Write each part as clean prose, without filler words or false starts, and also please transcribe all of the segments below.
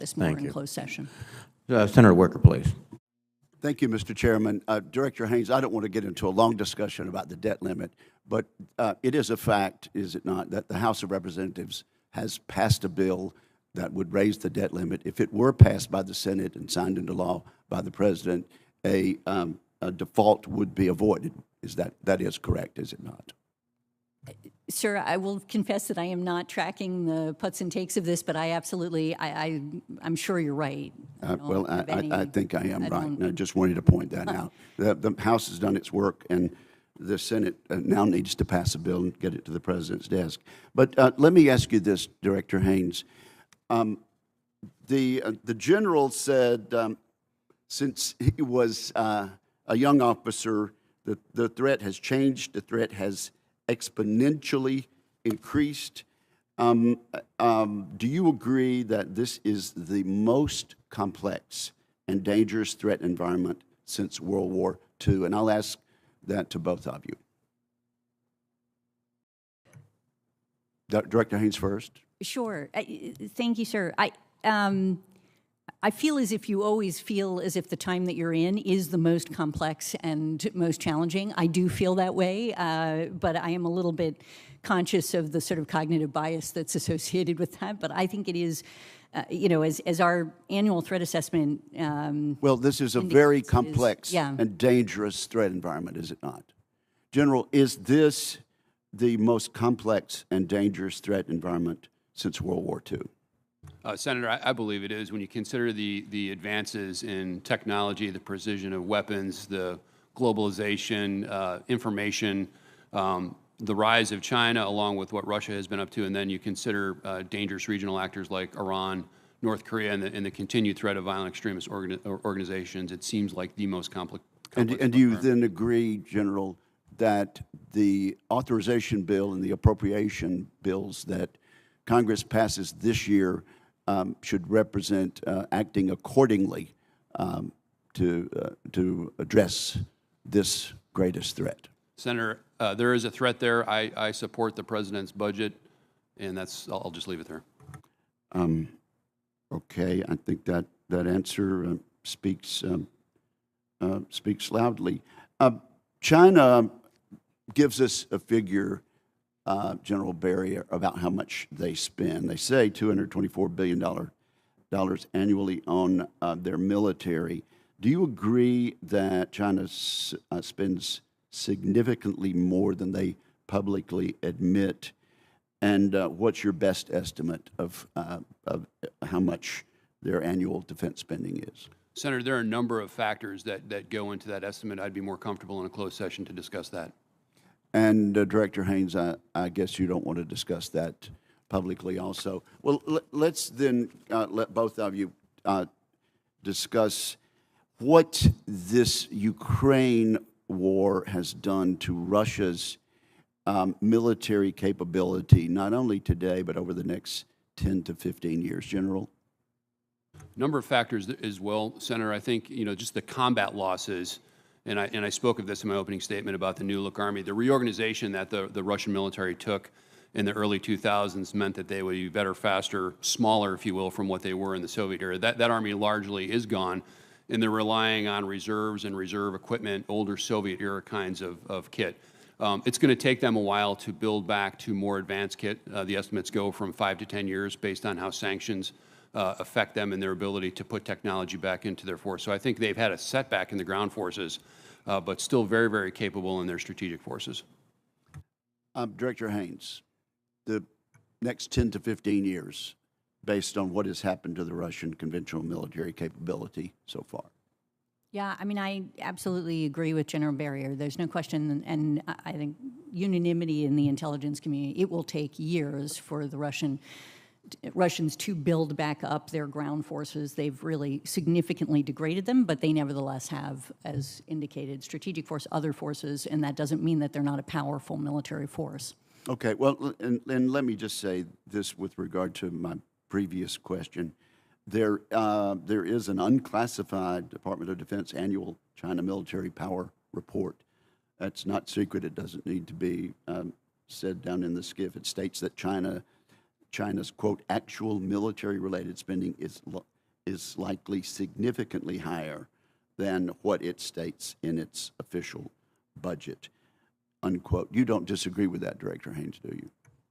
this more in closed session. Senator Wicker, please. Thank you, Mr. Chairman. Director Haines, I don't want to get into a long discussion about the debt limit, but it is a fact, is it not, that the House of Representatives has passed a bill that would raise the debt limit. If it were passed by the Senate and signed into law by the President, a default would be avoided. That is correct, is it not? Sir, I will confess that I am not tracking the puts and takes of this, but I absolutely, I'm sure you're right. Well, I think I am right, and I just wanted to point that out. The House has done its work, and the Senate now needs to pass a bill and get it to the President's desk. But let me ask you this, Director Haines. The General said since he was a young officer, the threat has changed, the threat has exponentially increased. Do you agree that this is the most complex and dangerous threat environment since World War II? And I'll ask that to both of you. Director Haines first. Sure. Thank you, sir. I feel as if you always feel as if the time that you're in is the most complex and most challenging. I do feel that way, but I am a little bit conscious of the sort of cognitive bias that's associated with that. But I think it is, you know, as our annual threat assessment. Well, this is a very complex and dangerous threat environment, is it not? General, is this the most complex and dangerous threat environment since World War II? Senator, I believe it is. When you consider the advances in technology, the precision of weapons, the globalization, information, the rise of China, along with what Russia has been up to, and then you consider dangerous regional actors like Iran, North Korea, and the continued threat of violent extremist organizations, it seems like the most complex. And do you then agree, General, that the authorization bill and the appropriation bills that Congress passes this year should represent acting accordingly to address this greatest threat? Senator, there is a threat there. I support the President's budget, and I'll just leave it there. Okay, I think that answer speaks loudly. China gives us a figure, General Berrier, about how much they spend. They say $224 billion annually on their military. Do you agree that China spends significantly more than they publicly admit? And what's your best estimate of how much their annual defense spending is? Senator, there are a number of factors that go into that estimate. I'd be more comfortable in a closed session to discuss that. And Director Haines, I guess you don't want to discuss that publicly also. Well, let's then let both of you discuss what this Ukraine war has done to Russia's military capability, not only today, but over the next 10 to 15 years, General. Number of factors as well, Senator. I think, you know, just the combat losses, and I spoke of this in my opening statement about the New Look Army. The reorganization that the Russian military took in the early 2000s meant that they would be better, faster, smaller, if you will, from what they were in the Soviet era. That army largely is gone, and they're relying on reserves and reserve equipment, older Soviet-era kinds of kit. It's going to take them a while to build back to more advanced kit. The estimates go from 5 to 10 years based on how sanctions affect them and their ability to put technology back into their force. So I think they've had a setback in the ground forces, but still very, very capable in their strategic forces. Director Haines, the next 10 to 15 years, based on what has happened to the Russian conventional military capability so far? Yeah, I mean, I absolutely agree with General Berrier. There's no question, and I think unanimity in the intelligence community, it will take years for the Russians to build back up their ground forces. They've really significantly degraded them, but they nevertheless have, as indicated, strategic force, other forces, and that doesn't mean that they're not a powerful military force. Okay, well, and let me just say this with regard to my previous question. There is an unclassified Department of Defense annual China military power report. That's not secret. It doesn't need to be said down in the skiff. It states that China's, quote, actual military-related spending is likely significantly higher than what it states in its official budget, unquote. You don't disagree with that, Director Haines, do you?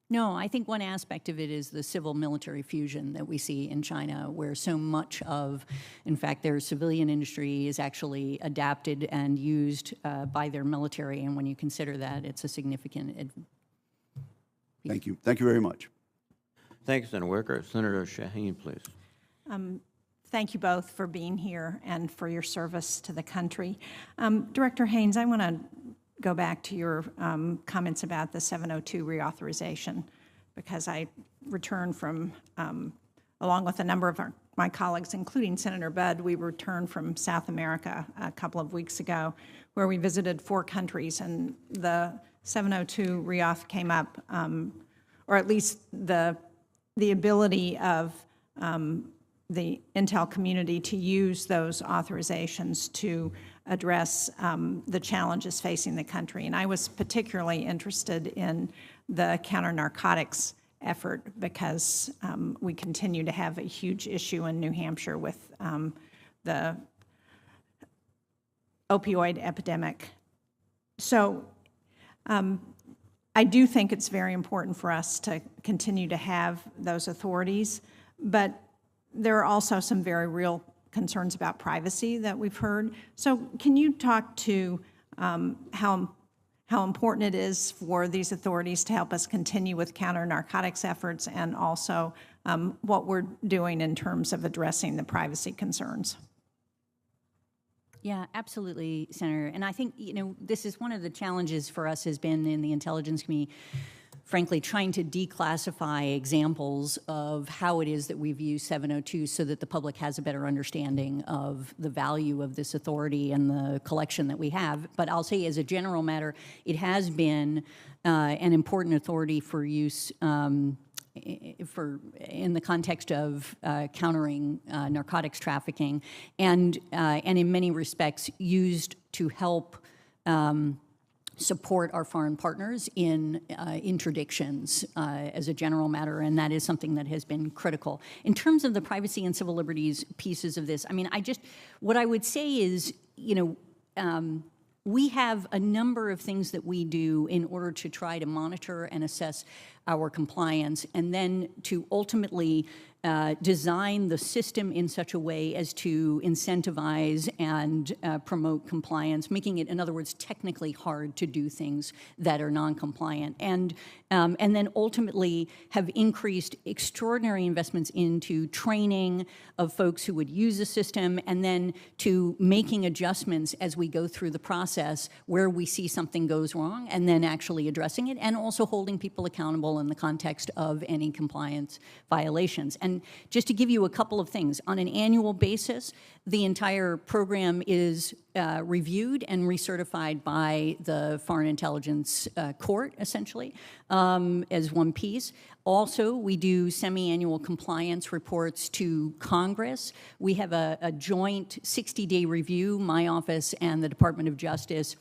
No, I think one aspect of it is the civil-military fusion that we see in China, where so much of, in fact, their civilian industry is actually adapted and used by their military, and when you consider that, it's a significant. Thank you. Thank you very much. Thank you, Senator Wicker. Senator Shaheen, please. Thank you both for being here and for your service to the country. Director Haines, I want to go back to your comments about the 702 reauthorization, because I returned from, along with a number of my colleagues, including Senator Budd, we returned from South America a couple of weeks ago, where we visited 4 countries, and the 702 reauth came up, or at least the ability of the intel community to use those authorizations to address the challenges facing the country. And I was particularly interested in the counter-narcotics effort, because we continue to have a huge issue in New Hampshire with the opioid epidemic. So I do think it's very important for us to continue to have those authorities, but there are also some very real concerns about privacy that we've heard. So can you talk to how important it is for these authorities to help us continue with counter-narcotics efforts, and also what we're doing in terms of addressing the privacy concerns? Yeah, absolutely, Senator. And I think, this is one of the challenges for us has been in the intelligence community, frankly, trying to declassify examples of how it is that we've used 702 so that the public has a better understanding of the value of this authority and the collection that we have. But I'll say, as a general matter, it has been an important authority for use in the context of countering narcotics trafficking, and in many respects used to help support our foreign partners in interdictions as a general matter, and that is something that has been critical. In terms of the privacy and civil liberties pieces of this, I mean, what I would say is, we have a number of things that we do in order to try to monitor and assess our compliance, and then to ultimately design the system in such a way as to incentivize and promote compliance, making it, in other words, technically hard to do things that are non-compliant, and then ultimately have increased extraordinary investments into training of folks who would use the system, and then to making adjustments as we go through the process where we see something goes wrong, and then actually addressing it, and also holding people accountable in the context of any compliance violations. And just to give you a couple of things, on an annual basis, the entire program is reviewed and recertified by the Foreign Intelligence Court, essentially, as one piece. Also, we do semi-annual compliance reports to Congress. We have a joint 60-day review, my office and the Department of Justice,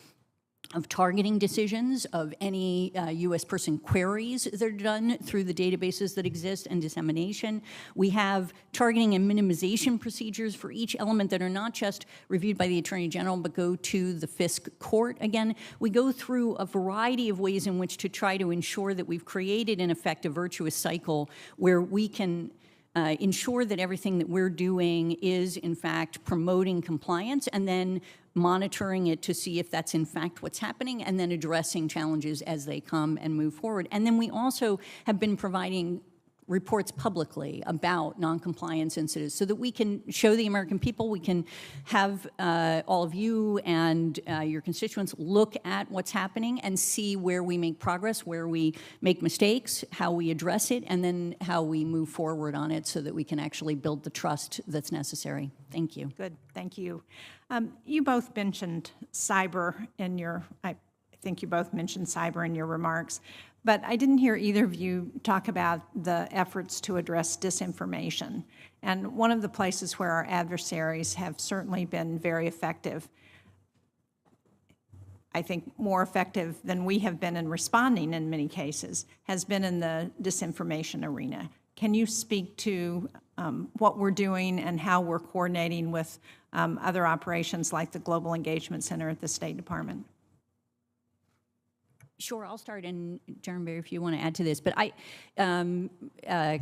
of targeting decisions of any U.S. person queries that are done through the databases that exist, and dissemination. We have targeting and minimization procedures for each element that are not just reviewed by the Attorney General, but go to the FISC court. Again, we go through a variety of ways in which to try to ensure that we've created, in effect, a virtuous cycle where we can ensure that everything that we're doing is, in fact, promoting compliance, and then monitoring it to see if that's in fact what's happening, and then addressing challenges as they come and move forward. And then we also have been providing reports publicly about non-compliance incidents so that we can show the American people, we can have all of you and your constituents look at what's happening and see where we make progress, where we make mistakes, how we address it, and then how we move forward on it so that we can actually build the trust that's necessary. Thank you. Good, thank you. You both mentioned cyber in your, I think you both mentioned cyber in your remarks, but I didn't hear either of you talk about the efforts to address disinformation. And one of the places where our adversaries have certainly been very effective, I think more effective than we have been in responding in many cases, has been in the disinformation arena. Can you speak to what we're doing and how we're coordinating with other operations like the Global Engagement Center at the State Department? Sure, I'll start, and General Berrier, if you want to add to this. But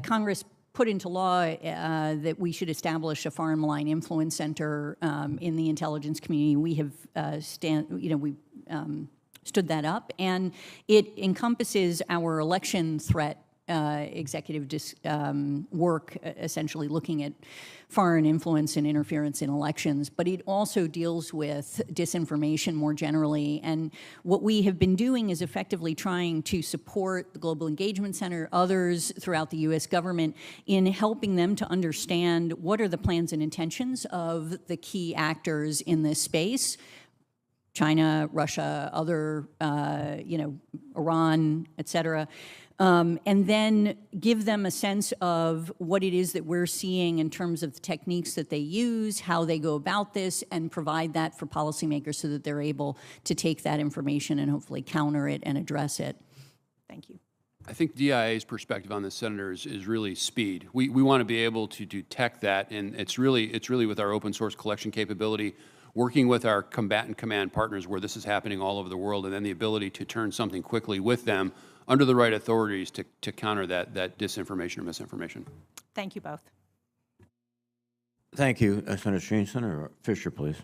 Congress put into law that we should establish a foreign malign influence center in the intelligence community. We have stood that up, and it encompasses our election threat executive work, essentially looking at foreign influence and interference in elections, but it also deals with disinformation more generally. And what we have been doing is effectively trying to support the Global Engagement Center, others throughout the U.S. government, in helping them to understand what are the plans and intentions of the key actors in this space. China, Russia, other, Iran, et cetera. And then give them a sense of what it is that we're seeing in terms of the techniques that they use, how they go about this, and provide that for policymakers so that they're able to take that information and hopefully counter it and address it. Thank you. I think DIA's perspective on this, Senator, is really speed. We want to be able to detect that, and it's really with our open source collection capability, working with our combatant command partners where this is happening all over the world, and then the ability to turn something quickly with them under the right authorities to counter that disinformation or misinformation. Thank you both. Thank you, Senator Sheen. Senator Fisher, please.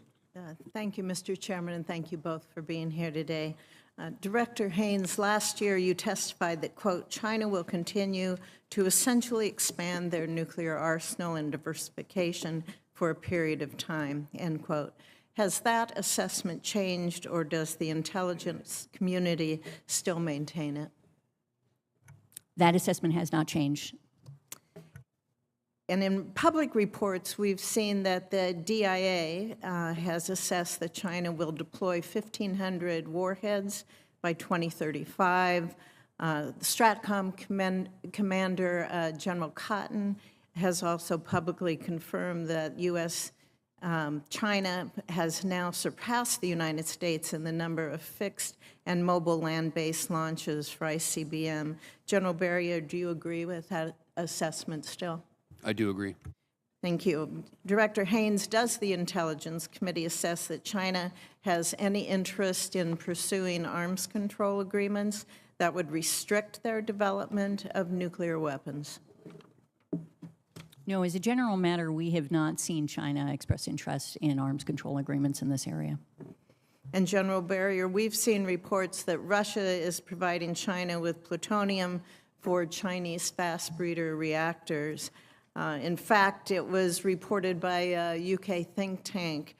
Thank you, Mr. Chairman, and thank you both for being here today. Director Haines, last year you testified that, quote, China will continue to essentially expand their nuclear arsenal and diversification for a period of time, end quote. Has that assessment changed, or does the intelligence community still maintain it? That assessment has not changed. And in public reports, we've seen that the DIA has assessed that China will deploy 1,500 warheads by 2035. The STRATCOM commander, General Cotton, has also publicly confirmed that China has now surpassed the United States in the number of fixed and mobile land-based launches for ICBM. General Berrier, do you agree with that assessment still? I do agree. Thank you. Director Haines, does the Intelligence Committee assess that China has any interest in pursuing arms control agreements that would restrict their development of nuclear weapons? No, as a general matter, we have not seen China express interest in arms control agreements in this area. And General Berrier, we've seen reports that Russia is providing China with plutonium for Chinese fast breeder reactors. In fact, it was reported by a UK think tank.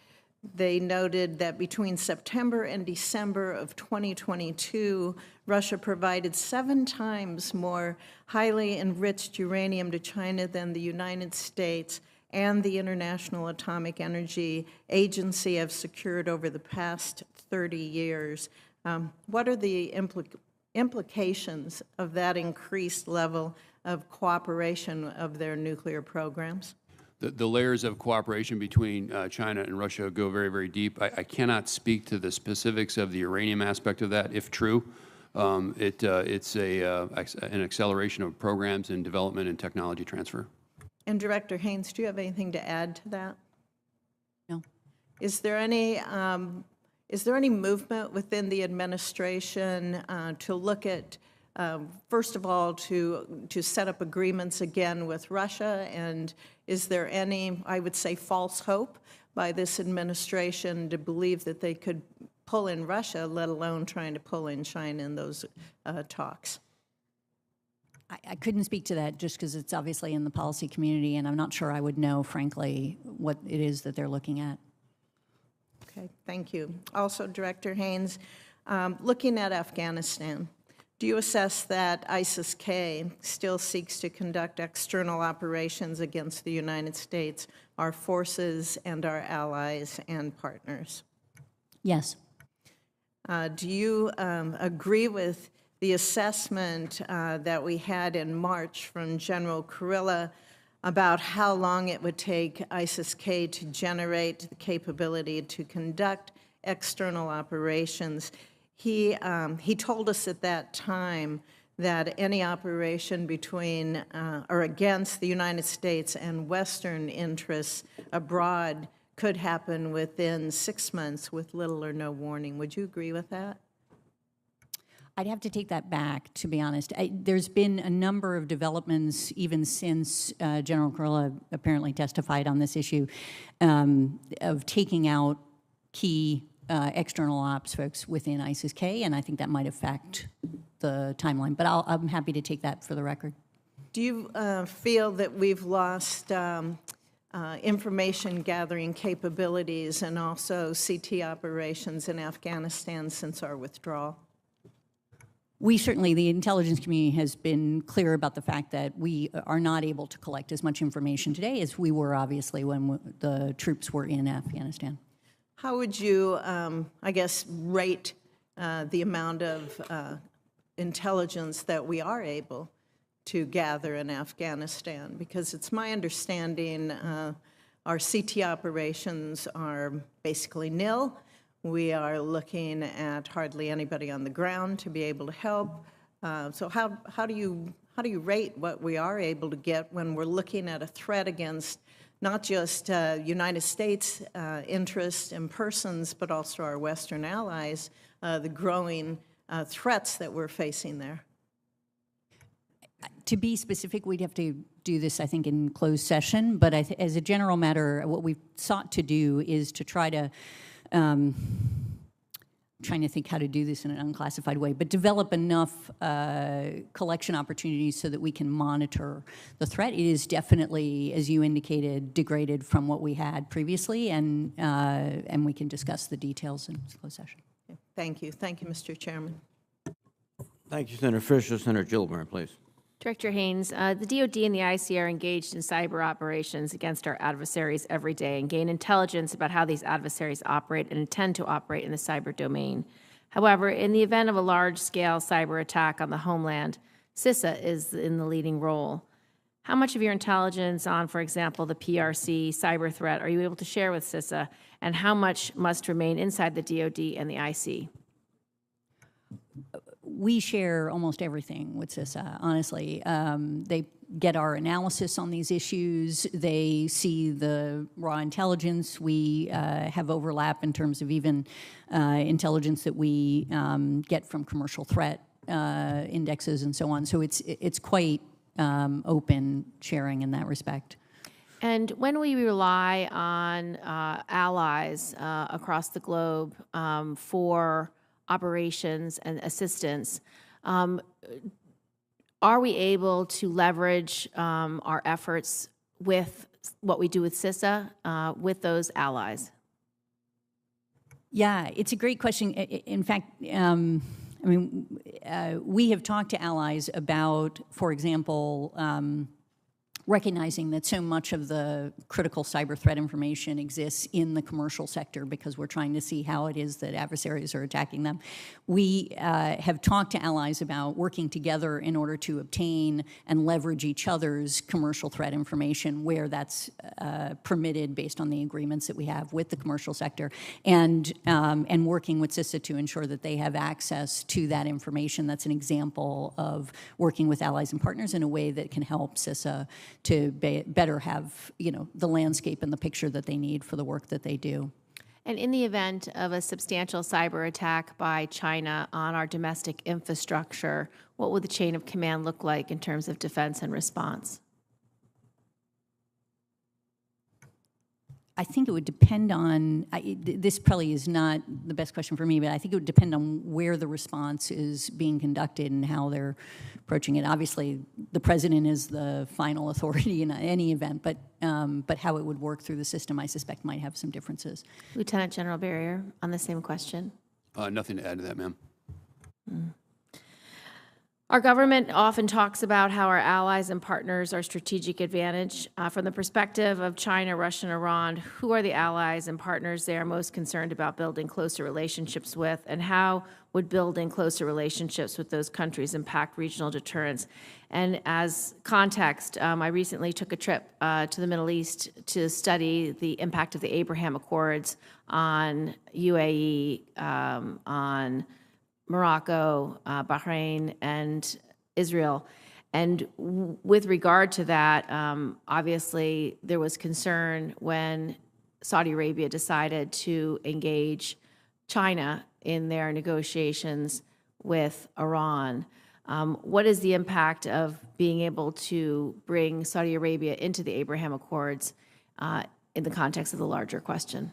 They noted that between September and December of 2022, Russia provided 7 times more highly enriched uranium to China than the United States and the International Atomic Energy Agency have secured over the past 30 years. What are the implications of that increased level of cooperation of their nuclear programs? The layers of cooperation between China and Russia go very, very deep. I cannot speak to the specifics of the uranium aspect of that, if true. It's an acceleration of programs and development and technology transfer. And Director Haines, do you have anything to add to that? No. Is there any movement within the administration to look at, first of all, to set up agreements again with Russia? And is there any, I would say, false hope by this administration to believe that they could pull in Russia, let alone trying to pull in China in those talks? I couldn't speak to that just because it's obviously in the policy community, and I'm not sure I would know, frankly, what it is that they're looking at. Okay, thank you. Also, Director Haines, looking at Afghanistan, do you assess that ISIS-K still seeks to conduct external operations against the United States, our forces, and our allies and partners? Yes. Do you agree with the assessment that we had in March from General Kurilla about how long it would take ISIS-K to generate the capability to conduct external operations? He told us at that time that any operation between or against the United States and Western interests abroad could happen within 6 months with little or no warning. Would you agree with that? I'd have to take that back, to be honest. There's been a number of developments, even since General Kurilla apparently testified on this issue, of taking out key external ops folks within ISIS-K, and I think that might affect the timeline. But I'm happy to take that for the record. Do you feel that we've lost information gathering capabilities and also CT operations in Afghanistan since our withdrawal? We certainly, the intelligence community has been clear about the fact that we are not able to collect as much information today as we were, obviously, when the troops were in Afghanistan. How would you, I guess, rate the amount of intelligence that we are able to gather in Afghanistan? Because it's my understanding our CT operations are basically nil. We are looking at hardly anybody on the ground to be able to help. So how do you rate what we are able to get when we're looking at a threat against not just United States interests and persons, but also our Western allies, the growing threats that we're facing there? To be specific, we'd have to do this, I think, in closed session. But as a general matter, what we've sought to do is to try to trying to think how to do this in an unclassified way, but develop enough collection opportunities so that we can monitor the threat. It is definitely, as you indicated, degraded from what we had previously, and we can discuss the details in closed session. Thank you. Thank you, Mr. Chairman. Thank you, Senator Fisher. Senator Gillibrand, please. Director Haines, the DoD and the IC are engaged in cyber operations against our adversaries every day and gain intelligence about how these adversaries operate and intend to operate in the cyber domain. However, in the event of a large-scale cyber attack on the homeland, CISA is in the leading role. How much of your intelligence on, for example, the PRC cyber threat are you able to share with CISA, and how much must remain inside the DoD and the IC? We share almost everything with CISA, honestly. They get our analysis on these issues. They see the raw intelligence. We have overlap in terms of even intelligence that we get from commercial threat indexes and so on. So it's quite open sharing in that respect. And when we rely on allies across the globe for operations and assistance, are we able to leverage our efforts with what we do with CISA with those allies? Yeah, it's a great question. In fact, I mean, we have talked to allies about, for example, recognizing that so much of the critical cyber threat information exists in the commercial sector because we're trying to see how it is that adversaries are attacking them. We have talked to allies about working together in order to obtain and leverage each other's commercial threat information where that's permitted based on the agreements that we have with the commercial sector, and working with CISA to ensure that they have access to that information. That's an example of working with allies and partners in a way that can help CISA to better have, the landscape and the picture that they need for the work that they do. And in the event of a substantial cyber attack by China on our domestic infrastructure, what would the chain of command look like in terms of defense and response? I think it would depend on, this probably is not the best question for me, but I think it would depend on where the response is being conducted and how they're approaching it. Obviously, the president is the final authority in any event, but how it would work through the system, I suspect, might have some differences. Lieutenant General Berrier, on the same question. Nothing to add to that, ma'am. Our government often talks about how our allies and partners are strategic advantage. From the perspective of China, Russia, and Iran, who are the allies and partners they are most concerned about building closer relationships with, and how would building closer relationships with those countries impact regional deterrence? And as context, I recently took a trip to the Middle East to study the impact of the Abraham Accords on UAE, on Morocco, Bahrain, and Israel. And with regard to that, obviously there was concern when Saudi Arabia decided to engage China in their negotiations with Iran. What is the impact of being able to bring Saudi Arabia into the Abraham Accords in the context of the larger question?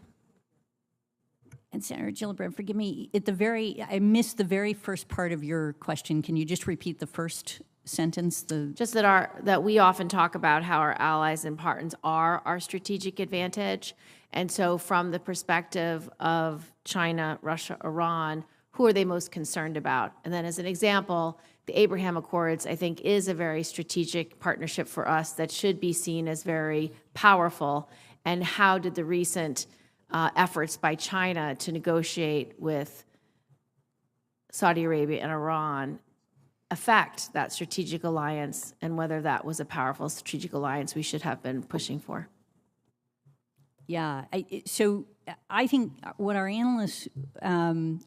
And Senator Gillibrand, forgive me, I missed the very first part of your question. Can you just repeat the first sentence? Just that we often talk about how our allies and partners are our strategic advantage. And so from the perspective of China, Russia, Iran, who are they most concerned about? And then as an example, the Abraham Accords, I think, is a very strategic partnership for us that should be seen as very powerful. And how did the recent efforts by China to negotiate with Saudi Arabia and Iran affect that strategic alliance, and whether that was a powerful strategic alliance we should have been pushing for? Yeah, so I think what our analysts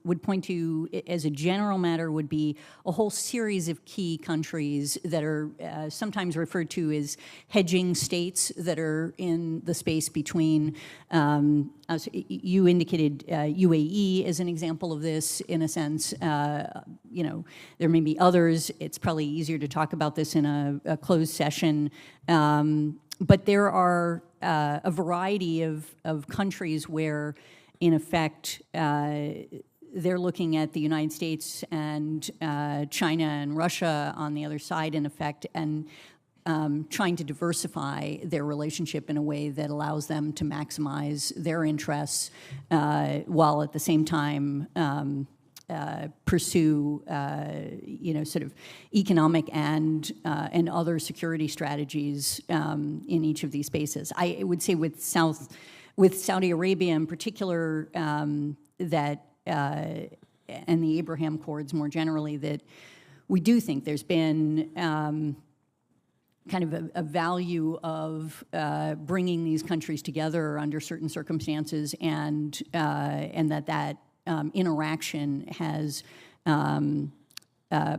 would point to as a general matter would be a whole series of key countries that are sometimes referred to as hedging states that are in the space between, you indicated UAE as an example of this in a sense. There may be others. It's probably easier to talk about this in a closed session. But there are a variety of countries where, in effect, they're looking at the United States and China and Russia on the other side, in effect, and trying to diversify their relationship in a way that allows them to maximize their interests while at the same time pursue, sort of economic and other security strategies in each of these spaces. I would say with Saudi Arabia in particular, that and the Abraham Accords more generally, that we do think there's been kind of a value of bringing these countries together under certain circumstances, and that interaction has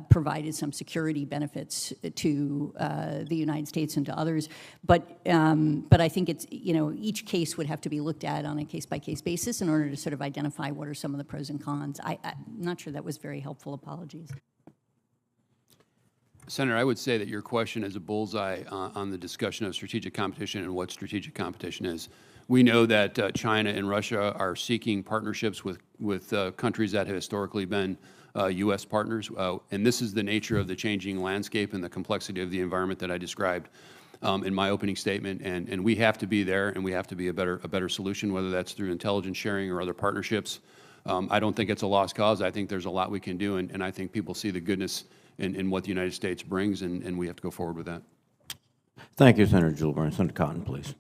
provided some security benefits to the United States and to others. But I think it's, each case would have to be looked at on a case-by-case basis in order to sort of identify what are some of the pros and cons. I'm not sure that was very helpful. Apologies. Senator, I would say that your question is a bullseye on the discussion of strategic competition and what strategic competition is. We know that China and Russia are seeking partnerships with countries that have historically been U.S. partners, and this is the nature of the changing landscape and the complexity of the environment that I described in my opening statement. And we have to be there, and we have to be a better solution, whether that's through intelligence sharing or other partnerships. I don't think it's a lost cause. I think there's a lot we can do, and I think people see the goodness in what the United States brings, and we have to go forward with that. Thank you, Senator Gillibrand. Senator Cotton, please.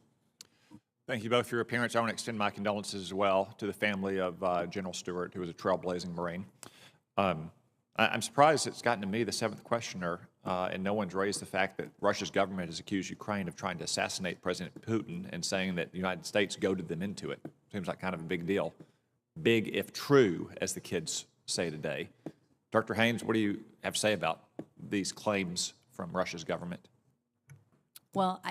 Thank you both for your appearance. I want to extend my condolences as well to the family of General Stewart, who was a trailblazing Marine. I'm surprised it's gotten to me, the seventh questioner, and no one's raised the fact that Russia's government has accused Ukraine of trying to assassinate President Putin and saying that the United States goaded them into it. Seems like kind of a big deal. Big if true, as the kids say today. Dr. Haines, what do you have to say about these claims from Russia's government? Well,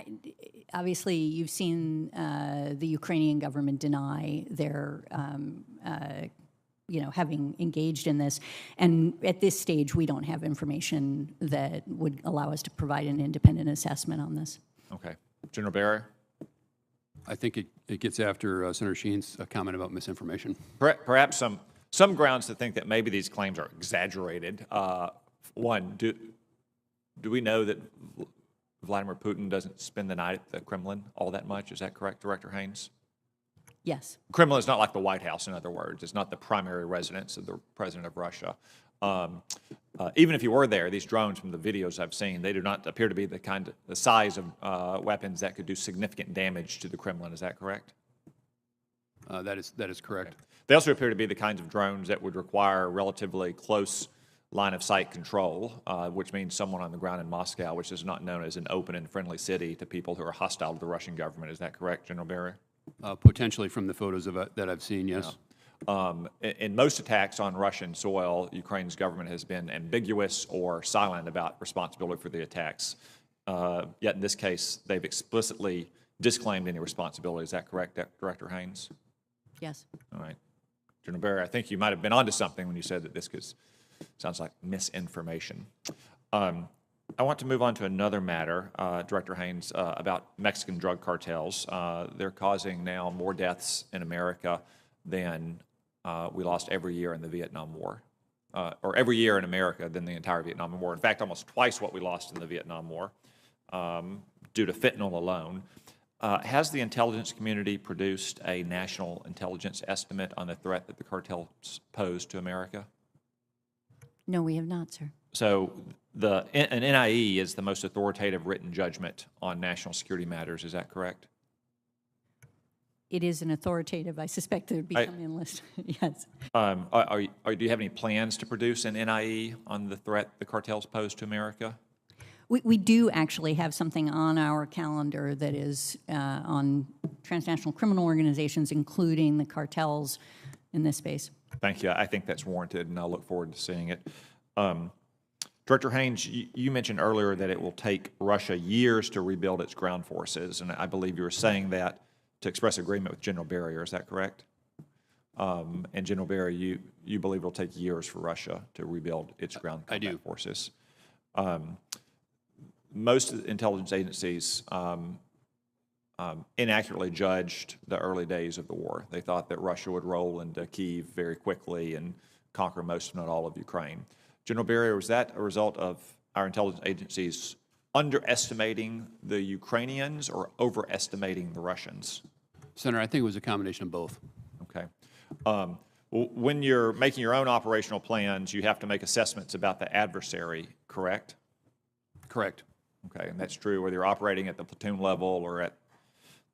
obviously, you've seen the Ukrainian government deny their, having engaged in this. And at this stage, we don't have information that would allow us to provide an independent assessment on this. Okay. General Berrier? I think it gets after Senator Sheen's comment about misinformation. Perhaps some grounds to think that maybe these claims are exaggerated. One, do we know that Vladimir Putin doesn't spend the night at the Kremlin all that much? Is that correct, Director Haines? Yes. Kremlin is not like the White House, in other words. It's not the primary residence of the president of Russia. Even if you were there, these drones from the videos I've seen, they do not appear to be the size of weapons that could do significant damage to the Kremlin. Is that correct? That is correct. Okay. They also appear to be the kinds of drones that would require relatively close line of sight control, which means someone on the ground in Moscow, which is not known as an open and friendly city to people who are hostile to the Russian government. Is that correct, General Berrier? Potentially from the photos that I've seen, yes. In most attacks on Russian soil, Ukraine's government has been ambiguous or silent about responsibility for the attacks. Yet in this case, they've explicitly disclaimed any responsibility. Is that correct, Director Haines? Yes. All right. General Berrier, I think you might have been onto something when you said that this sounds like misinformation. I want to move on to another matter, Director Haines, about Mexican drug cartels. They're causing now more deaths in America than we lost every year in the Vietnam War, or every year in America than the entire Vietnam War. In fact, almost twice what we lost in the Vietnam War due to fentanyl alone. Has the intelligence community produced a national intelligence estimate on the threat that the cartels pose to America? No, we have not, sir. So an NIE is the most authoritative written judgment on national security matters. Is that correct? It is an authoritative. I suspect there would be some enlist. Yes. Do you have any plans to produce an NIE on the threat the cartels pose to America? We do actually have something on our calendar that is on transnational criminal organizations, including the cartels in this space. Thank you. I think that's warranted, and I look forward to seeing it. Director Haines, you mentioned earlier that it will take Russia years to rebuild its ground forces, and I believe you were saying that to express agreement with General Berrier. Is that correct? And General Berrier, you believe it will take years for Russia to rebuild its ground combat forces. Most intelligence agencies inaccurately judged the early days of the war. They thought that Russia would roll into Kyiv very quickly and conquer most, if not all, of Ukraine. General Berrier, was that a result of our intelligence agencies underestimating the Ukrainians or overestimating the Russians? Senator, I think it was a combination of both. Okay. When you're making your own operational plans, you have to make assessments about the adversary, correct? Correct. Okay, and that's true whether you're operating at the platoon level or at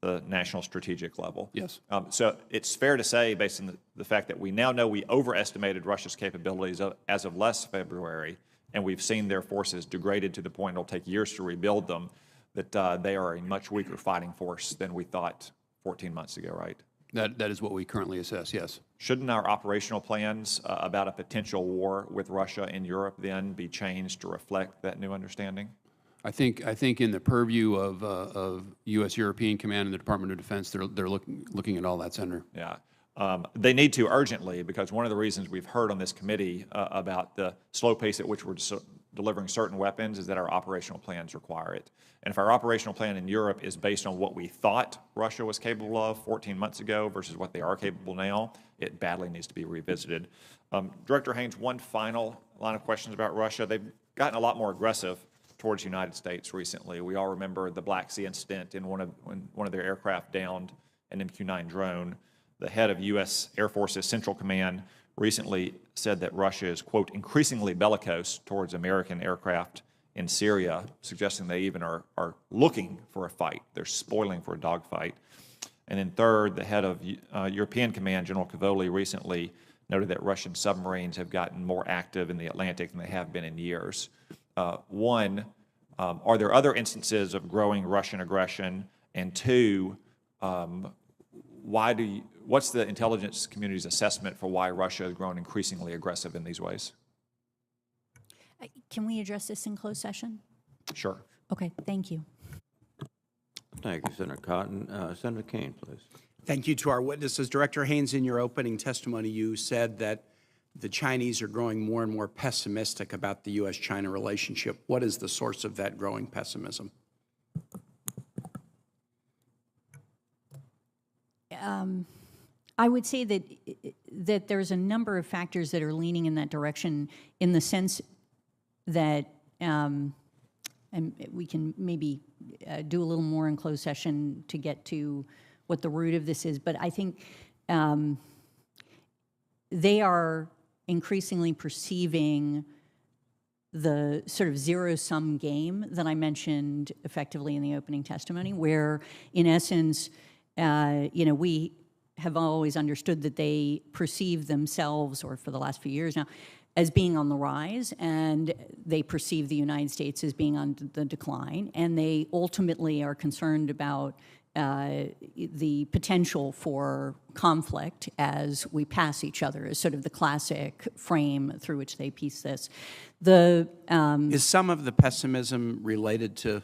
the national strategic level. Yes. So it's fair to say, based on the fact that we now know we overestimated Russia's capabilities as of last February, and we've seen their forces degraded to the point it'll take years to rebuild them, that they are a much weaker fighting force than we thought 14 months ago, right? That is what we currently assess, yes. Shouldn't our operational plans about a potential war with Russia in Europe then be changed to reflect that new understanding? I think in the purview of U.S. European Command and the Department of Defense, they're looking at all that, Senator. Yeah. They need to urgently, because one of the reasons we've heard on this committee about the slow pace at which we're delivering certain weapons is that our operational plans require it. And if our operational plan in Europe is based on what we thought Russia was capable of 14 months ago versus what they are capable now, it badly needs to be revisited. Director Haines, one final line of questions about Russia. They've gotten a lot more aggressive towards the United States recently. We all remember the Black Sea incident when one of their aircraft downed an MQ-9 drone. The head of U.S. Air Force's Central Command recently said that Russia is, quote, increasingly bellicose towards American aircraft in Syria, suggesting they even are looking for a fight. They're spoiling for a dogfight. And then third, the head of European Command, General Cavoli, recently noted that Russian submarines have gotten more active in the Atlantic than they have been in years. One, are there other instances of growing Russian aggression? And two, what's the intelligence community's assessment for why Russia has grown increasingly aggressive in these ways? Can we address this in closed session? Sure. Okay, thank you. Thank you, Senator Cotton. Senator Kane, please. Thank you to our witnesses. Director Haines, in your opening testimony, you said that the Chinese are growing more and more pessimistic about the U.S.-China relationship. What is the source of that growing pessimism? I would say that there's a number of factors that are leaning in that direction, in the sense that, and we can maybe do a little more in closed session to get to what the root of this is, but I think they are increasingly perceiving the sort of zero-sum game that I mentioned effectively in the opening testimony, where, in essence, we have always understood that they perceive themselves, or for the last few years now, as being on the rise, and they perceive the United States as being on the decline, and they ultimately are concerned about the potential for conflict as we pass each other is sort of the classic frame through which they piece this. Is some of the pessimism related to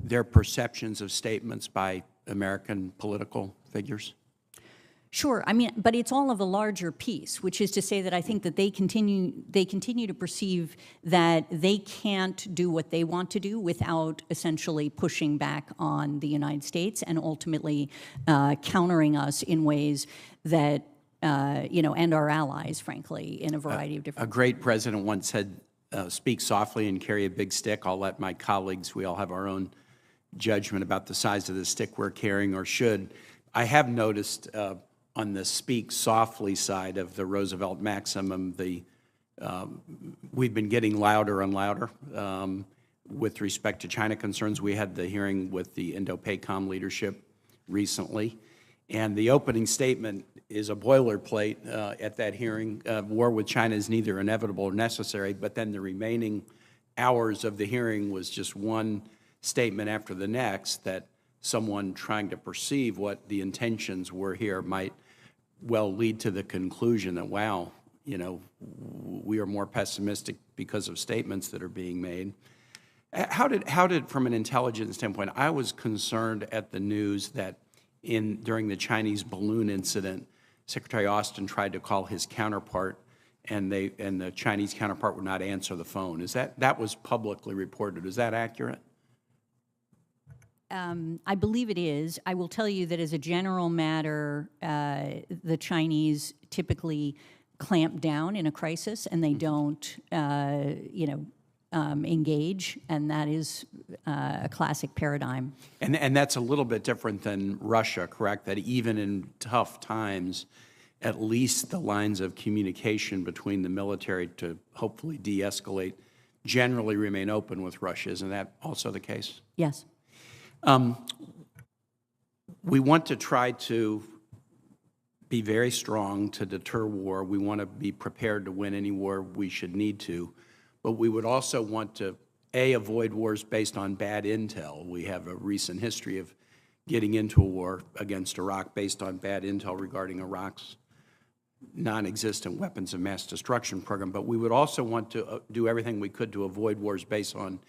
their perceptions of statements by American political figures? Sure. I mean, but it's all of a larger piece, which is to say that I think that they continue to perceive that they can't do what they want to do without essentially pushing back on the United States and ultimately countering us in ways that, and our allies, frankly, in a variety of different A great president once said, speak softly and carry a big stick. I'll let my colleagues, we all have our own judgment about the size of the stick we're carrying or should. I have noticed on the speak softly side of the Roosevelt maximum, we've been getting louder and louder with respect to China concerns. We had the hearing with the Indo-PACOM leadership recently, and the opening statement is a boilerplate at that hearing. War with China is neither inevitable or necessary, but then the remaining hours of the hearing was just one statement after the next that someone trying to perceive what the intentions were here might well lead to the conclusion that, wow, we are more pessimistic because of statements that are being made. How did, from an intelligence standpoint, I was concerned at the news that during the Chinese balloon incident, Secretary Austin tried to call his counterpart, and the Chinese counterpart would not answer the phone. That was publicly reported? Is that accurate? I believe it is. I will tell you that as a general matter, the Chinese typically clamp down in a crisis and they don't, engage, and that is a classic paradigm. And that's a little bit different than Russia, correct? That even in tough times, at least the lines of communication between the military to hopefully de-escalate generally remain open with Russia. Isn't that also the case? Yes. We want to try to be very strong to deter war. We want to be prepared to win any war we should need to. But we would also want to, avoid wars based on bad intel. We have a recent history of getting into a war against Iraq based on bad intel regarding Iraq's non-existent weapons of mass destruction program. But we would also want to do everything we could to avoid wars based on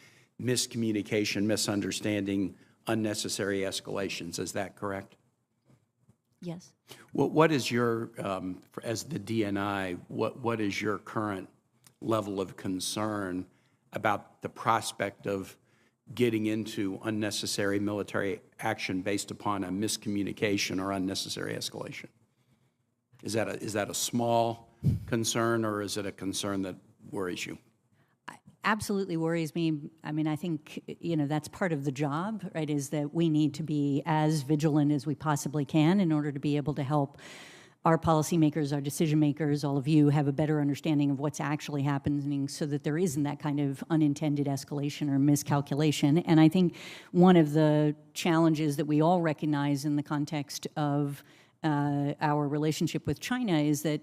miscommunication, misunderstanding, unnecessary escalations. Is that correct? Yes. What is your, as the DNI, what is your current level of concern about the prospect of getting into unnecessary military action based upon a miscommunication or unnecessary escalation? Is that a small concern, or is it a concern that worries you? Absolutely worries me. I mean, I think, that's part of the job, right, is that we need to be as vigilant as we possibly can in order to be able to help our policymakers, our decision makers, all of you have a better understanding of what's actually happening so that there isn't that kind of unintended escalation or miscalculation. And I think one of the challenges that we all recognize in the context of our relationship with China is that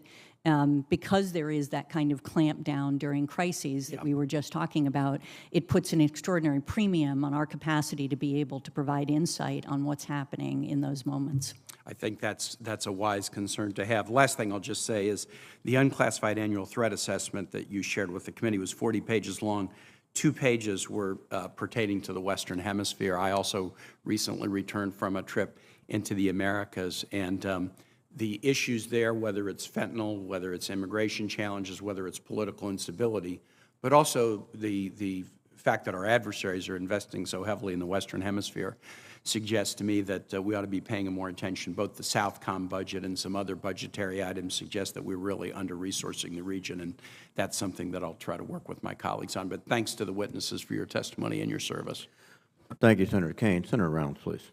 because there is that kind of clamp down during crises that we were just talking about, it puts an extraordinary premium on our capacity to be able to provide insight on what's happening in those moments. I think that's a wise concern to have. Last thing I'll just say is the unclassified annual threat assessment that you shared with the committee was 40 pages long. 2 pages were pertaining to the Western Hemisphere. I also recently returned from a trip into the Americas, and the issues there, whether it's fentanyl, whether it's immigration challenges, whether it's political instability, but also the fact that our adversaries are investing so heavily in the Western Hemisphere, suggests to me that we ought to be paying more attention. Both the Southcom budget and some other budgetary items suggest that we're really under-resourcing the region, and that's something that I'll try to work with my colleagues on. But thanks to the witnesses for your testimony and your service. Thank you, Senator Kane. Senator Reynolds, please.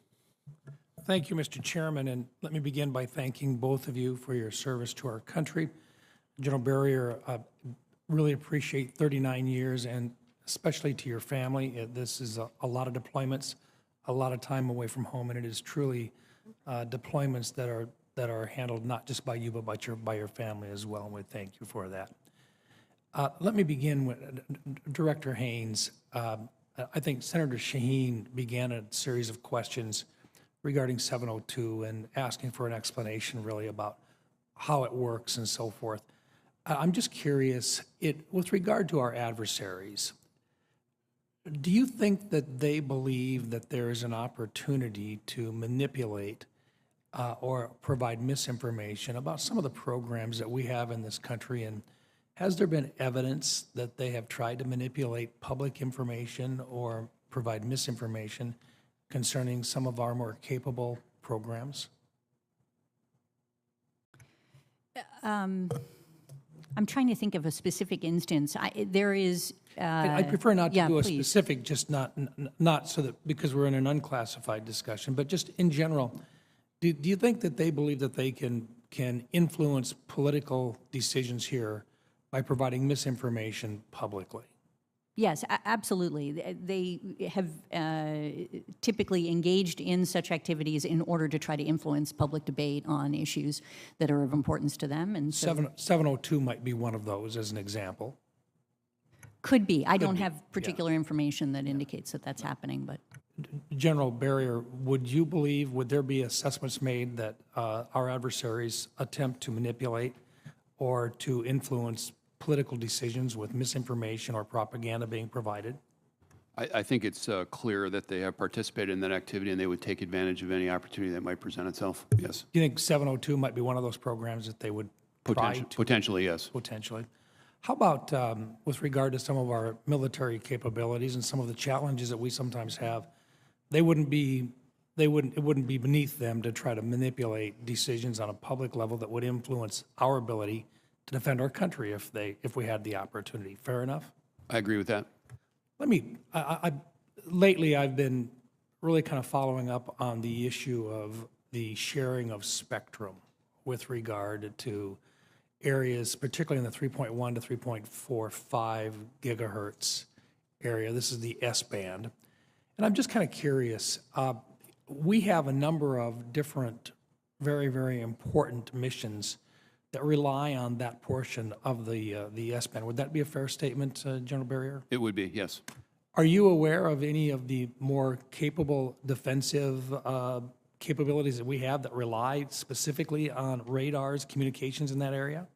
Thank you, Mr. Chairman, and let me begin by thanking both of you for your service to our country. General Berrier, really appreciate 39 years, and especially to your family. This is a lot of deployments, a lot of time away from home, and it is truly deployments that are handled not just by you, but by your family as well, and we thank you for that. Let me begin with Director Haines. I think Senator Shaheen began a series of questions regarding 702 and asking for an explanation really about how it works and so forth. I'm just curious, with regard to our adversaries, do you think that they believe that there is an opportunity to manipulate or provide misinformation about some of the programs that we have in this country? And has there been evidence that they have tried to manipulate public information or provide misinformation concerning some of our more capable programs? I'm trying to think of a specific instance. There is. I prefer not to yeah, do a please. specific, just not so that, because we're in an unclassified discussion, but just in general, do you think that they believe that they can influence political decisions here by providing misinformation publicly? Yes, absolutely. They have typically engaged in such activities in order to try to influence public debate on issues that are of importance to them. And so 702 might be one of those as an example. could be. I don't have particular information that indicates that that's happening, but General Berrier, would there be assessments made that our adversaries attempt to manipulate or to influence political decisions with misinformation or propaganda being provided? I think it's clear that they have participated in that activity and they would take advantage of any opportunity that might present itself. Yes. Do you think 702 might be one of those programs that they would try to? Potentially, yes. Potentially. How about with regard to some of our military capabilities and some of the challenges that we sometimes have? It wouldn't be beneath them to try to manipulate decisions on a public level that would influence our ability to defend our country if we had the opportunity. Fair enough? I agree with that. Lately I've been really kind of following up on the issue of the sharing of spectrum with regard to areas, particularly in the 3.1 to 3.45 gigahertz area. This is the S-band. And I'm just kind of curious. We have a number of different very, very important missions that rely on that portion of the S-band. Would that be a fair statement, General Berrier? It would be, yes. Are you aware of any of the more capable defensive capabilities that we have that rely specifically on radars, communications in that area?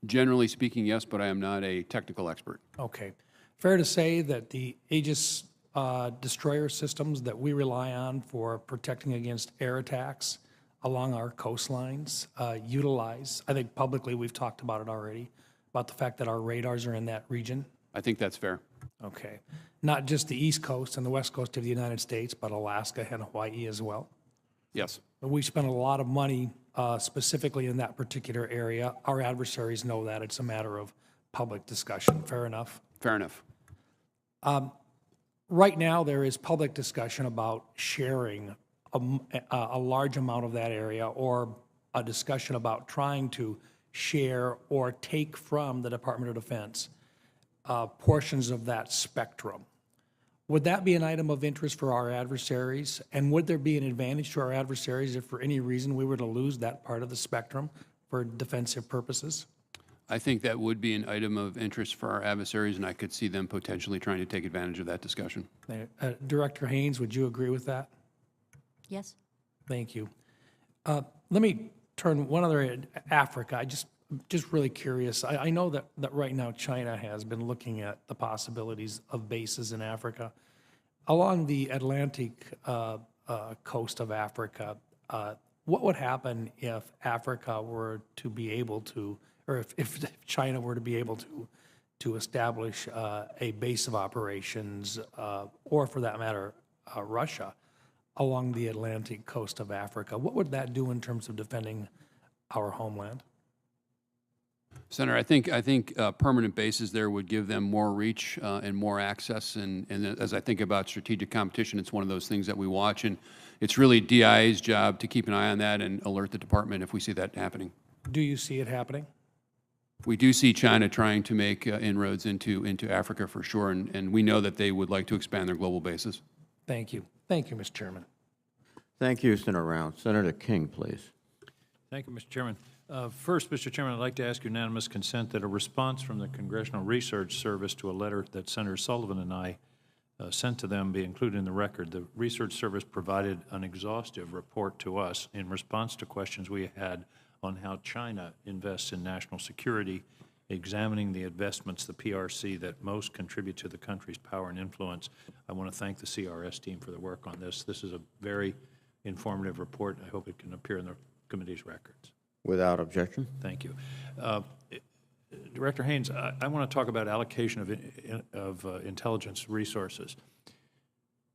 Generally speaking, yes, but I am not a technical expert. Okay. Fair to say that the Aegis destroyer systems that we rely on for protecting against air attacks along our coastlines utilize, I think publicly we've talked about it already, about the fact that our radars are in that region? I think that's fair. Okay. Not just the East Coast and the West Coast of the United States, but Alaska and Hawaii as well? Yes. We spend a lot of money specifically in that particular area. Our adversaries know that. It's a matter of public discussion. Fair enough? Fair enough. Right now, there is public discussion about sharing a large amount of that area, or a discussion about trying to share or take from the Department of Defense portions of that spectrum. Would that be an item of interest for our adversaries? And would there be an advantage to our adversaries if for any reason we were to lose that part of the spectrum for defensive purposes? I think that would be an item of interest for our adversaries, and I could see them potentially trying to take advantage of that discussion. Director Haines, would you agree with that? yes. Thank you. Let me turn one other area, Africa. I'm just really curious. I know that right now China has been looking at the possibilities of bases in Africa. Along the Atlantic coast of Africa, what would happen if Africa were to be able to, or if China were to be able to establish a base of operations, or for that matter, Russia, along the Atlantic coast of Africa? What would that do in terms of defending our homeland? Senator, I think permanent bases there would give them more reach and more access. And as I think about strategic competition, it's one of those things that we watch. And it's really DIA's job to keep an eye on that and alert the department if we see that happening. Do you see it happening? We do see China trying to make inroads into Africa for sure. And we know that they would like to expand their global bases. Thank you. Thank you, Mr. Chairman. Thank you, Senator Rounds. Senator King, please. Thank you, Mr. Chairman. First, Mr. Chairman, I'd like to ask unanimous consent that a response from the Congressional Research Service to a letter that Senator Sullivan and I sent to them be included in the record. The Research Service provided an exhaustive report to us in response to questions we had on how China invests in national security, examining the investments, the PRC, that most contribute to the country's power and influence. I want to thank the CRS team for their work on this. This is a very informative report. I hope it can appear in the committee's records. Without objection. Thank you. Director Haines, I want to talk about allocation of intelligence resources.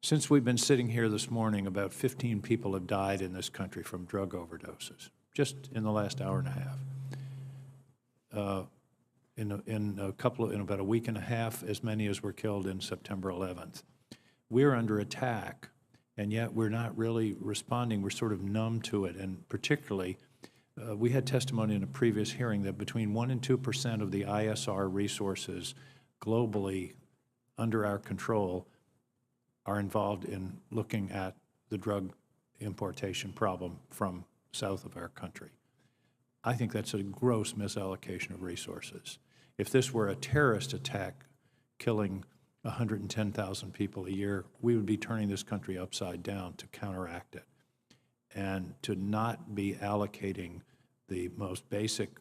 Since we've been sitting here this morning, about 15 people have died in this country from drug overdoses, just in the last hour and a half. In about a week and a half, as many as were killed in September 11th. We're under attack, and yet we're not really responding. We're sort of numb to it, and particularly, we had testimony in a previous hearing that between 1% and 2% of the ISR resources globally under our control are involved in looking at the drug importation problem from south of our country. I think that's a gross misallocation of resources. If this were a terrorist attack killing 110,000 people a year, we would be turning this country upside down to counteract it. And to not be allocating the most basic,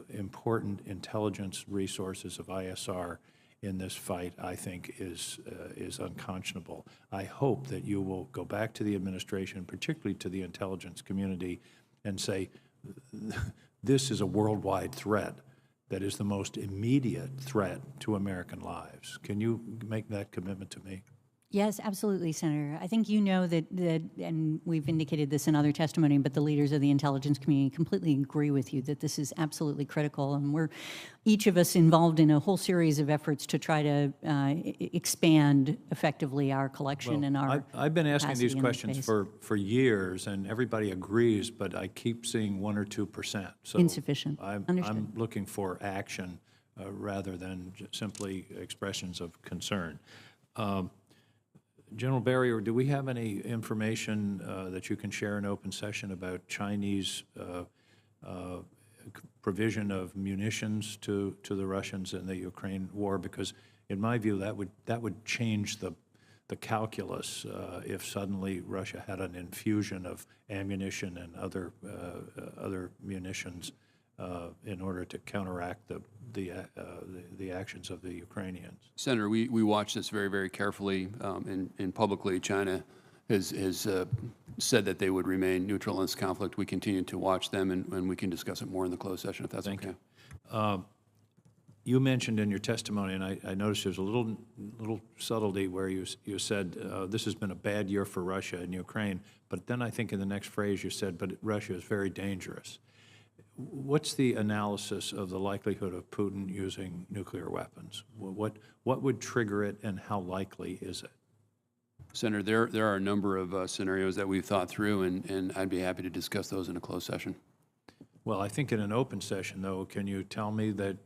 important intelligence resources of ISR in this fight, I think, is unconscionable. I hope that you will go back to the administration, particularly to the intelligence community, and say, this is a worldwide threat that is the most immediate threat to American lives. Can you make that commitment to me? Yes, absolutely, Senator. I think you know that, and we've indicated this in other testimony, but the leaders of the intelligence community completely agree with you that this is absolutely critical, and we're each of us involved in a whole series of efforts to try to expand effectively our collection and our I've been asking these capacity in questions space. for years, and everybody agrees, but I keep seeing 1 or 2%. So Insufficient. I'm Understood. looking for action rather than simply expressions of concern. General Berrier, do we have any information that you can share in open session about Chinese provision of munitions to the Russians in the Ukraine war? Because in my view, that would change the calculus if suddenly Russia had an infusion of ammunition and other munitions in order to counteract the actions of the Ukrainians. Senator, we watch this very, very carefully, and publicly China has said that they would remain neutral in this conflict. We continue to watch them, and we can discuss it more in the closed session if that's okay. Thank you. You mentioned in your testimony, and I noticed there's a little subtlety where you said this has been a bad year for Russia and Ukraine, but then I think in the next phrase you said, but Russia is very dangerous. What's the analysis of the likelihood of Putin using nuclear weapons? What would trigger it, and how likely is it? Senator, there are a number of scenarios that we've thought through, and I'd be happy to discuss those in a closed session. Well, I think in an open session, though, can you tell me that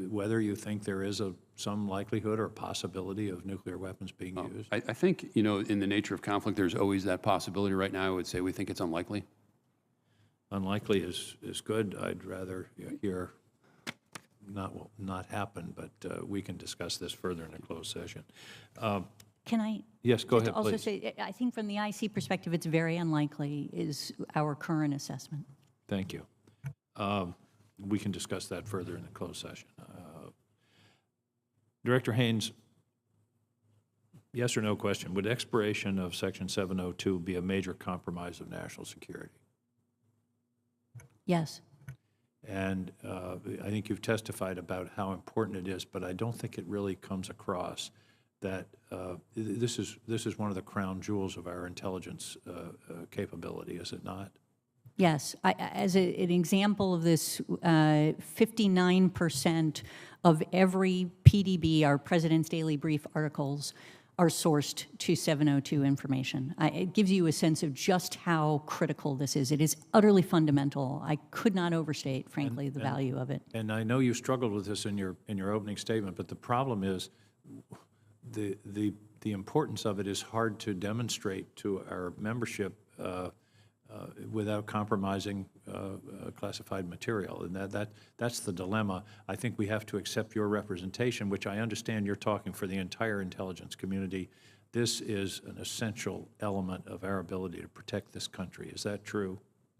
whether you think there is some likelihood or possibility of nuclear weapons being used? I think, in the nature of conflict, there's always that possibility. Right now, I would say we think it's unlikely. Unlikely is good. I'd rather hear not happen, but we can discuss this further in a closed session. Can I? Yes, go ahead, also please. say, I think from the IC perspective, it's very unlikely is our current assessment. Thank you. We can discuss that further in the closed session. Director Haines, yes or no question, would expiration of Section 702 be a major compromise of national security? Yes. And I think you've testified about how important it is, but I don't think it really comes across that this is one of the crown jewels of our intelligence capability, is it not? Yes. As an example of this, 59% of every PDB, our President's Daily Brief articles, are sourced to 702 information. It gives you a sense of just how critical this is. It is utterly fundamental. I could not overstate, frankly, the value of it. And I know you struggled with this in your opening statement, but the problem is the importance of it is hard to demonstrate to our membership without compromising classified material, and that's the dilemma. I think we have to accept your representation, which I understand you're talking for the entire intelligence community, this is an essential element of our ability to protect this country. Is that true?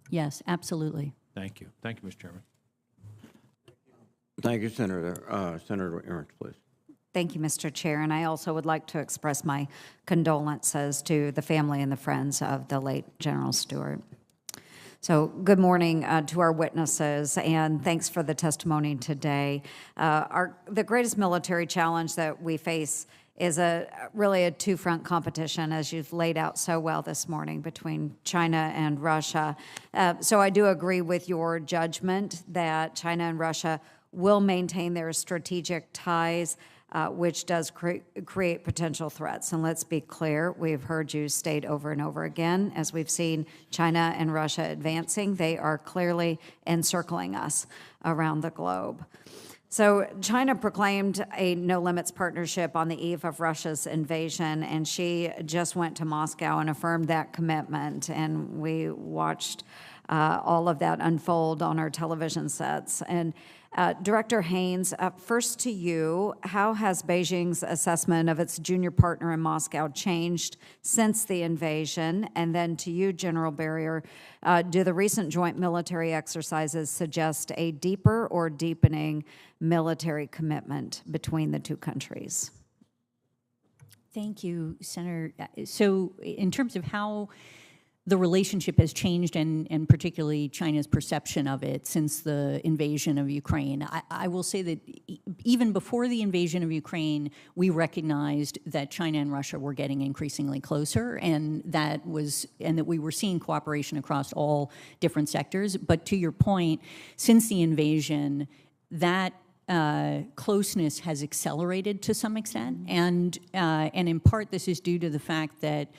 Yes, absolutely. Thank you. Thank you, Mr. Chairman. Thank you, Senator. Senator Ernst, please. Thank you, Mr. Chair, and I also would like to express my condolences to the family and the friends of the late General Stewart. So good morning to our witnesses, and thanks for the testimony today. The greatest military challenge that we face is really a two-front competition, as you've laid out so well this morning, between China and Russia. So I do agree with your judgment that China and Russia will maintain their strategic ties, which does create potential threats. And let's be clear, we've heard you state over and over again, as we've seen China and Russia advancing, they are clearly encircling us around the globe. So China proclaimed a no-limits partnership on the eve of Russia's invasion, and she just went to Moscow and affirmed that commitment, and we watched all of that unfold on our television sets. And Director Haines, first to you, how has Beijing's assessment of its junior partner in Moscow changed since the invasion? And then to you, General Berrier, do the recent joint military exercises suggest a deeper or deepening military commitment between the two countries? Thank you, Senator. So in terms of how the relationship has changed, and particularly China's perception of it since the invasion of Ukraine, I will say that even before the invasion of Ukraine, we recognized that China and Russia were getting increasingly closer, and that we were seeing cooperation across all different sectors. But to your point, since the invasion, that closeness has accelerated to some extent, and in part this is due to the fact that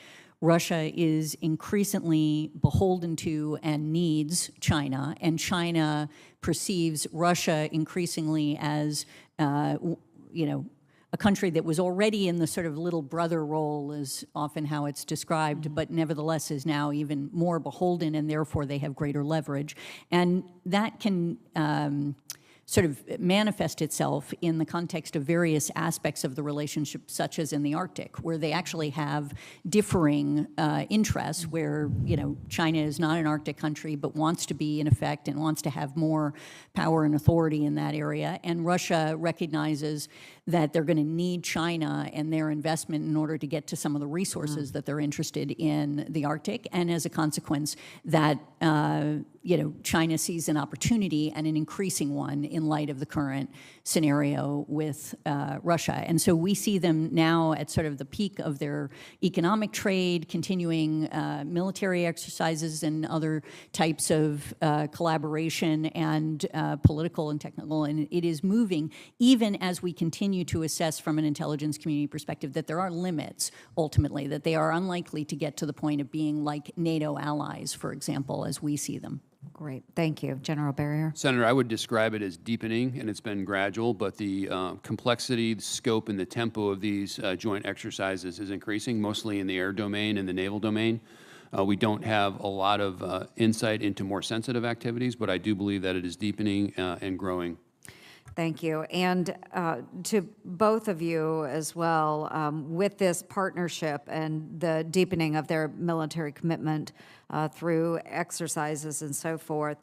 Russia is increasingly beholden to and needs China, and China perceives Russia increasingly as, a country that was already in the sort of little brother role, is often how it's described, but nevertheless is now even more beholden, and therefore they have greater leverage. And that can sort of manifest itself in the context of various aspects of the relationship, such as in the Arctic, where they actually have differing interests, where, China is not an Arctic country, but wants to be in effect and wants to have more power and authority in that area. And Russia recognizes that they're going to need China and their investment in order to get to some of the resources that they're interested in the Arctic. And as a consequence, that China sees an opportunity, and an increasing one, in light of the current scenario with Russia. And so we see them now at sort of the peak of their economic trade, continuing military exercises and other types of collaboration and political and technical. And it is moving, even as we continue to assess from an intelligence community perspective that there are limits, ultimately, that they are unlikely to get to the point of being like NATO allies, for example, as we see them. Great. Thank you. General Berrier. Senator, I would describe it as deepening, and it's been gradual, but the complexity, the scope, and the tempo of these joint exercises is increasing, mostly in the air domain and the naval domain. We don't have a lot of insight into more sensitive activities, but I do believe that it is deepening and growing. Thank you. And to both of you as well, with this partnership and the deepening of their military commitment through exercises and so forth,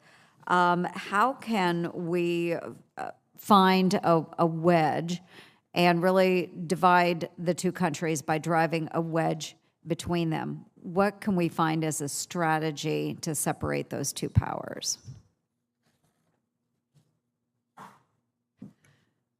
how can we find a wedge and really divide the two countries by driving a wedge between them? What can we find as a strategy to separate those two powers?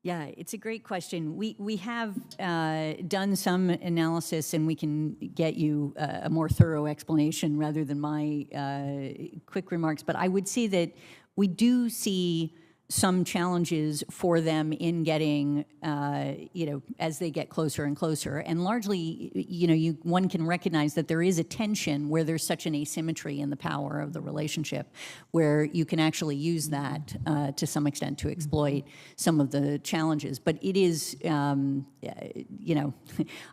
Yeah, it's a great question. We have done some analysis, and we can get you a more thorough explanation rather than my quick remarks. But I would say that we do see some challenges for them in getting, as they get closer and closer. And largely, one can recognize that there is a tension where there's such an asymmetry in the power of the relationship, where you can actually use that to some extent to exploit some of the challenges. But it is, I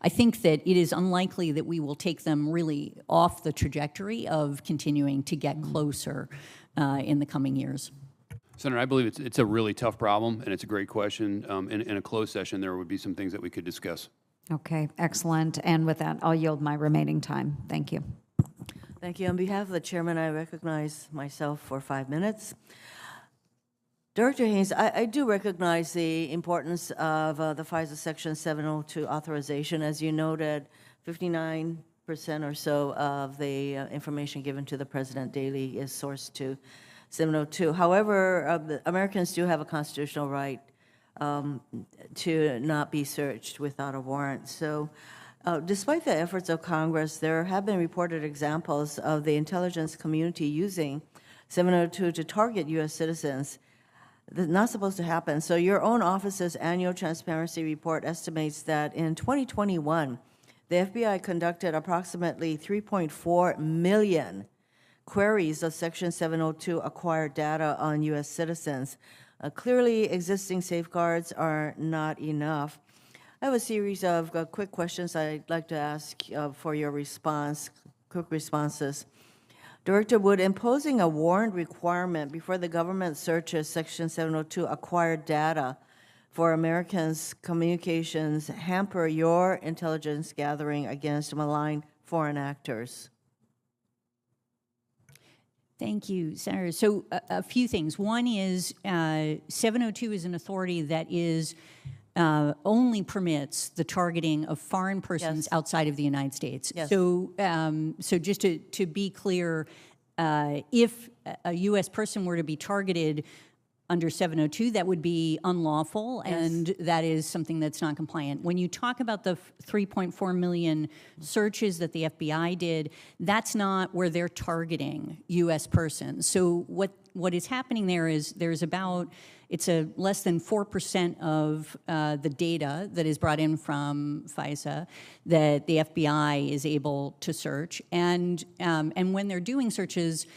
think that it is unlikely that we will take them really off the trajectory of continuing to get closer in the coming years. Senator, I believe it's a really tough problem, and it's a great question. In a closed session, there would be some things that we could discuss. Okay, excellent. And with that, I'll yield my remaining time. Thank you. Thank you. On behalf of the chairman, I recognize myself for 5 minutes. Director Haines, I do recognize the importance of the FISA Section 702 authorization. As you noted, 59% or so of the information given to the president daily is sourced to 702. However, Americans do have a constitutional right to not be searched without a warrant. So despite the efforts of Congress, there have been reported examples of the intelligence community using 702 to target U.S. citizens. That's not supposed to happen. So your own office's annual transparency report estimates that in 2021, the FBI conducted approximately 3.4 million queries of Section 702 acquired data on U.S. citizens. Clearly, existing safeguards are not enough. I have a series of quick questions I'd like to ask for your response, quick responses. Director, would imposing a warrant requirement before the government searches Section 702 acquired data for Americans' communications hamper your intelligence gathering against malign foreign actors? Thank you, Senator. So a few things. One is 702 is an authority that is only permits the targeting of foreign persons outside of the United States. Yes. So, so just to be clear, if a U.S. person were to be targeted under 702, that would be unlawful, and that is something that's not compliant. When you talk about the 3.4 million searches that the FBI did, that's not where they're targeting U.S. persons. So what is happening there is there's about, it's a less than 4% of the data that is brought in from FISA that the FBI is able to search. And when they're doing searches,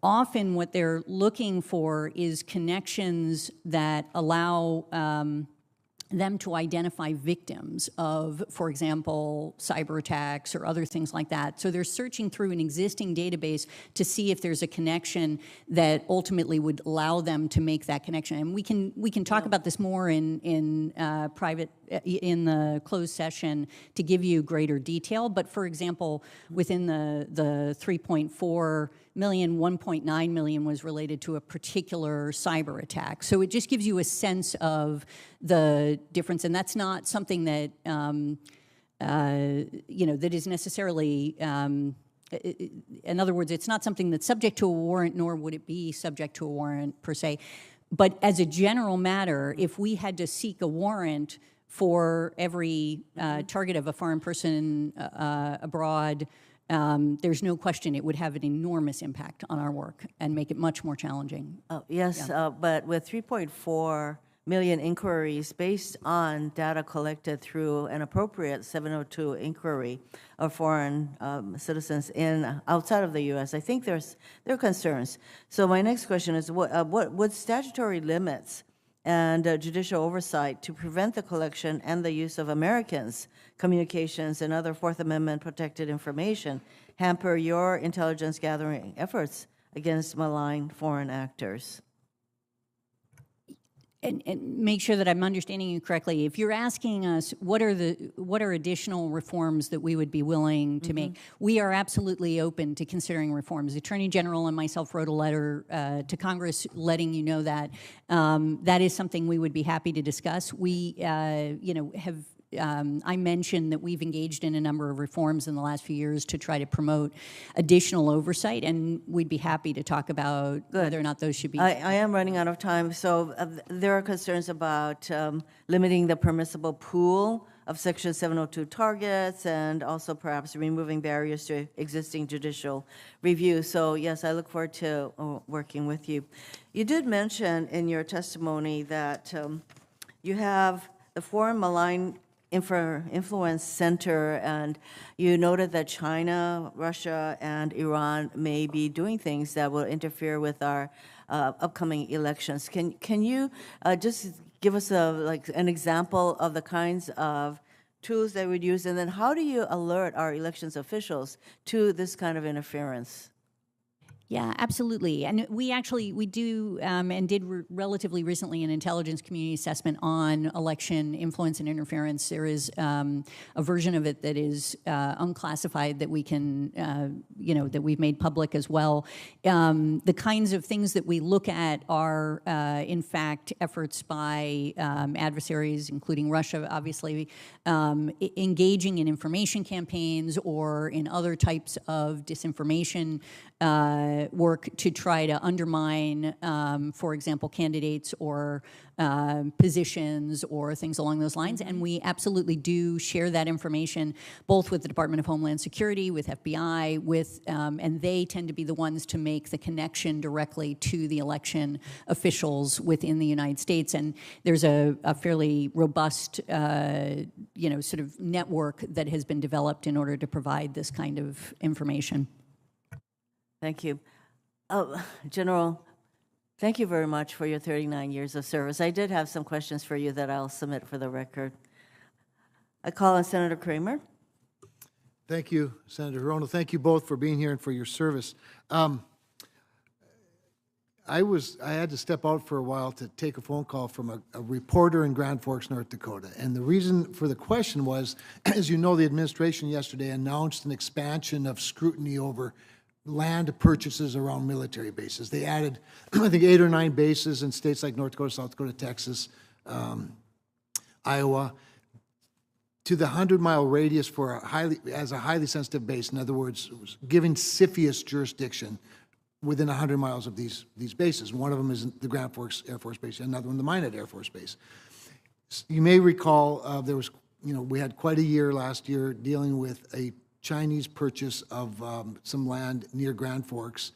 often what they're looking for is connections that allow them to identify victims of, for example, cyber attacks or other things like that. So they're searching through an existing database to see if there's a connection that ultimately would allow them to make that connection. And we can talk about this more in private, in the closed session to give you greater detail. But for example, within the 3.4 million, 1.9 million was related to a particular cyber attack. So it just gives you a sense of the difference, and that's not something that that is necessarily. In other words, it's not something that's subject to a warrant, nor would it be subject to a warrant per se. But as a general matter, if we had to seek a warrant for every target of a foreign person abroad, there's no question it would have an enormous impact on our work and make it much more challenging. Yes, but with 3.4 million inquiries based on data collected through an appropriate 702 inquiry of foreign citizens outside of the U.S., I think there are concerns. So my next question is, what would statutory limits and judicial oversight to prevent the collection and the use of Americans' communications and other Fourth Amendment protected information hamper your intelligence gathering efforts against malign foreign actors? And make sure that I'm understanding you correctly. If you're asking us what are additional reforms that we would be willing to make, we are absolutely open to considering reforms. The Attorney General and myself wrote a letter to Congress letting you know that that is something we would be happy to discuss. We have. I mentioned that we've engaged in a number of reforms in the last few years to try to promote additional oversight, and we'd be happy to talk about whether or not those should be. I am running out of time, so there are concerns about limiting the permissible pool of Section 702 targets and also perhaps removing barriers to existing judicial review. So yes, I look forward to working with you. You did mention in your testimony that you have the Foreign Malign Influence Center, and you noted that China, Russia, and Iran may be doing things that will interfere with our upcoming elections. Can you just give us an example of the kinds of tools that we'd use, and then how do you alert our elections officials to this kind of interference? Yeah, absolutely. And we do and did relatively recently an intelligence community assessment on election influence and interference. There is a version of it that is unclassified that we can, that we've made public as well. The kinds of things that we look at are, in fact, efforts by adversaries, including Russia, obviously, engaging in information campaigns or in other types of disinformation work to try to undermine, for example, candidates or positions or things along those lines. And we absolutely do share that information both with the Department of Homeland Security, with FBI, and they tend to be the ones to make the connection directly to the election officials within the United States. And there's a fairly robust, sort of network that has been developed in order to provide this kind of information. Thank you. General, thank you very much for your 39 years of service. I did have some questions for you that I'll submit for the record. I call on Senator Kramer. Thank you, Senator Hirono. Thank you both for being here and for your service. I had to step out for a while to take a phone call from a reporter in Grand Forks, North Dakota. And the reason for the question was, as you know, the administration yesterday announced an expansion of scrutiny over land purchases around military bases. They added, I think, 8 or 9 bases in states like North Dakota, South Dakota, Texas, Iowa, to the 100-mile radius for as a highly sensitive base. In other words, giving CFIUS jurisdiction within 100 miles of these bases. One of them is the Grand Forks Air Force Base, another one the Minot Air Force Base. You may recall we had quite a year last year dealing with a Chinese purchase of some land near Grand Forks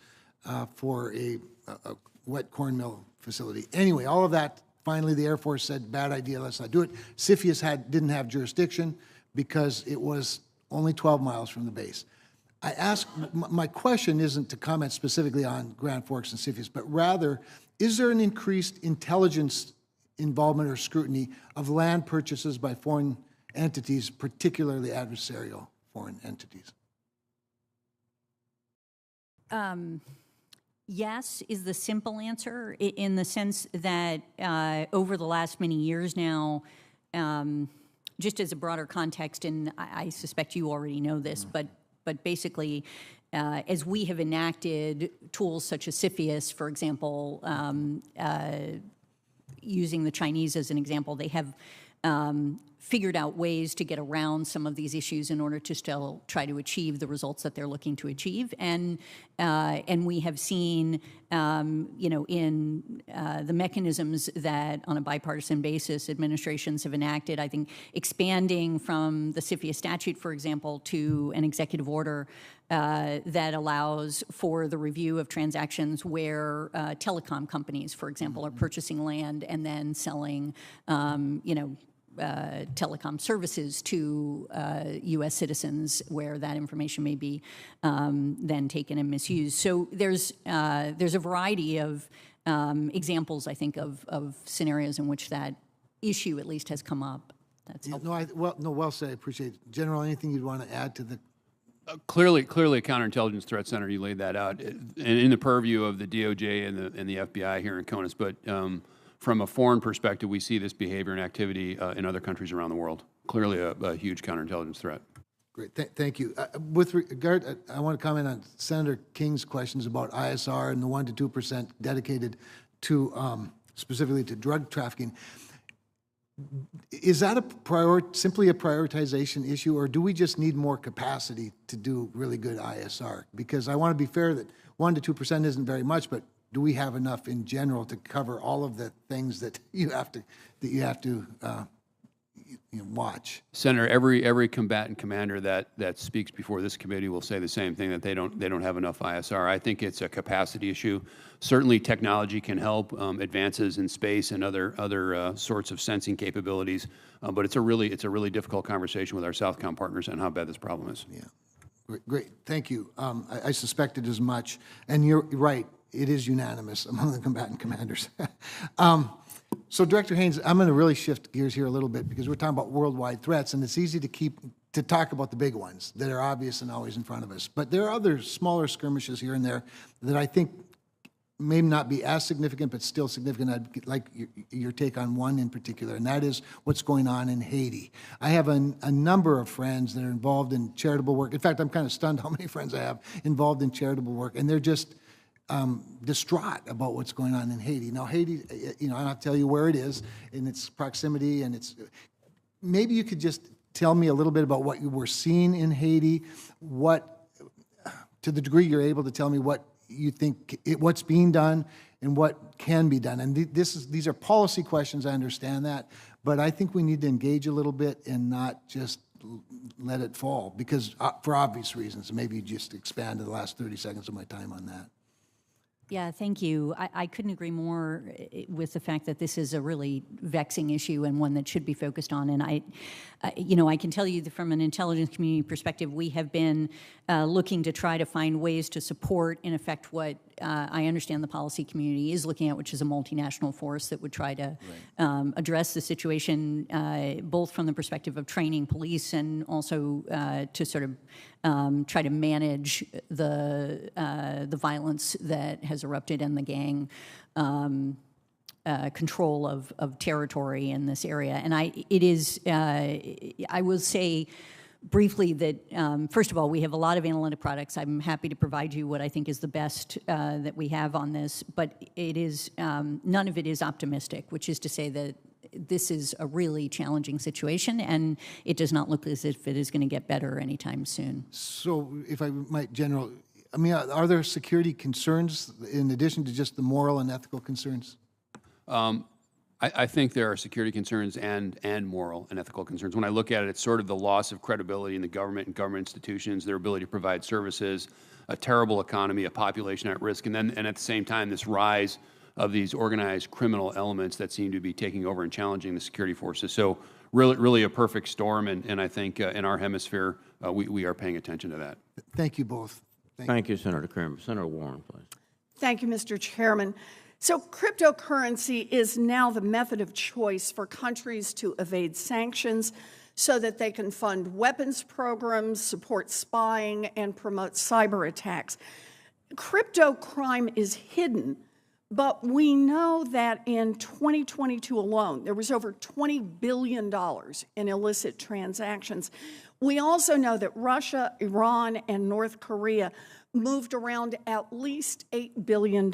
for a wet corn mill facility. Anyway, all of that, finally the Air Force said, bad idea, let's not do it. CFIUS didn't have jurisdiction because it was only 12 miles from the base. I ask, my question isn't to comment specifically on Grand Forks and CFIUS, but rather, is there an increased intelligence involvement or scrutiny of land purchases by foreign entities, particularly adversarial foreign entities? Yes is the simple answer, in the sense that over the last many years now, just as a broader context, and I suspect you already know this, but basically, as we have enacted tools such as CFIUS, for example, using the Chinese as an example, they have figured out ways to get around some of these issues in order to still try to achieve the results that they're looking to achieve. And we have seen, in the mechanisms that on a bipartisan basis administrations have enacted, I think expanding from the CFIUS statute, for example, to an executive order that allows for the review of transactions where telecom companies, for example, are purchasing land and then selling, telecom services to U.S. citizens, where that information may be then taken and misused. So there's a variety of examples, I think, of scenarios in which that issue at least has come up. That's helpful. Well said. I appreciate it. General, anything you'd want to add to the? Clearly a counterintelligence threat center. You laid that out, and in the purview of the DOJ and the FBI here in CONUS. But from a foreign perspective, we see this behavior and activity in other countries around the world. Clearly a huge counterintelligence threat. Great, thank you. With regard, I want to comment on Senator King's questions about ISR and the 1% to 2% dedicated to specifically to drug trafficking. Is that simply a prioritization issue, or do we just need more capacity to do really good ISR? Because I want to be fair that 1% to 2% isn't very much, but do we have enough in general to cover all of the things that you have to watch? Senator, every combatant commander that speaks before this committee will say the same thing, that they don't have enough ISR. I think it's a capacity issue. Certainly, technology can help, advances in space and other sorts of sensing capabilities. But it's a really difficult conversation with our Southcom partners on how bad this problem is. Yeah, great. Thank you. I suspected as much, and you're right. It is unanimous among the combatant commanders. So, Director Haines, I'm going to really shift gears here a little bit because we're talking about worldwide threats, and it's easy to to talk about the big ones that are obvious and always in front of us. But there are other smaller skirmishes here and there that I think may not be as significant, but still significant. I'd like your take on one in particular, and that is what's going on in Haiti. I have a number of friends that are involved in charitable work. In fact, I'm kind of stunned how many friends I have involved in charitable work, and they're just distraught about what's going on in Haiti. Now, Haiti, and I'll tell you where it is in its proximity, and maybe you could just tell me a little bit about what you were seeing in Haiti, to the degree you're able to tell me what you think, what's being done and what can be done. And these are policy questions, I understand that, but I think we need to engage a little bit and not just let it fall, because for obvious reasons. Maybe just expand the last 30 seconds of my time on that. Yeah, thank you. I couldn't agree more with the fact that this is a really vexing issue and one that should be focused on. And I can tell you that from an intelligence community perspective, we have been looking to try to find ways to support, in effect, what I understand the policy community is looking at, which is a multinational force that would try to address the situation, both from the perspective of training police and also to sort of try to manage the violence that has erupted and the gang control of territory in this area. And I will say briefly that, first of all, we have a lot of analytic products. I'm happy to provide you what I think is the best that we have on this, but it is none of it is optimistic, which is to say that this is a really challenging situation, and it does not look as if it is going to get better anytime soon. So if I might, General, I mean, are there security concerns in addition to just the moral and ethical concerns? I think there are security concerns and moral and ethical concerns. When I look at it, it's sort of the loss of credibility in the government and government institutions, their ability to provide services, a terrible economy, a population at risk, and at the same time, this rise of these organized criminal elements that seem to be taking over and challenging the security forces. So really a perfect storm, and I think in our hemisphere, we are paying attention to that. Thank you both. Thank you, Senator Kramer. Senator Warren, please. Thank you, Mr. Chairman. So cryptocurrency is now the method of choice for countries to evade sanctions so that they can fund weapons programs, support spying, and promote cyber attacks. Crypto crime is hidden, but we know that in 2022 alone, there was over $20 billion in illicit transactions. We also know that Russia, Iran, and North Korea moved around at least $8 billion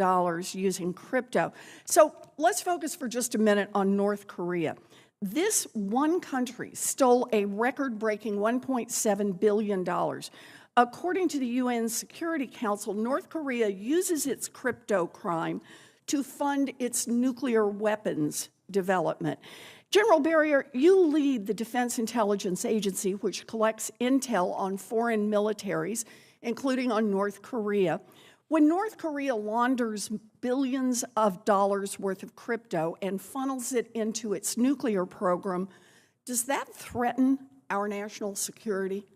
using crypto. So let's focus for just a minute on North Korea. This one country stole a record-breaking $1.7 billion. According to the UN Security Council, North Korea uses its crypto crime to fund its nuclear weapons development. General Berrier, you lead the Defense Intelligence Agency, which collects intel on foreign militaries, including on North Korea. When North Korea launders billions of dollars worth of crypto and funnels it into its nuclear program, does that threaten our national security?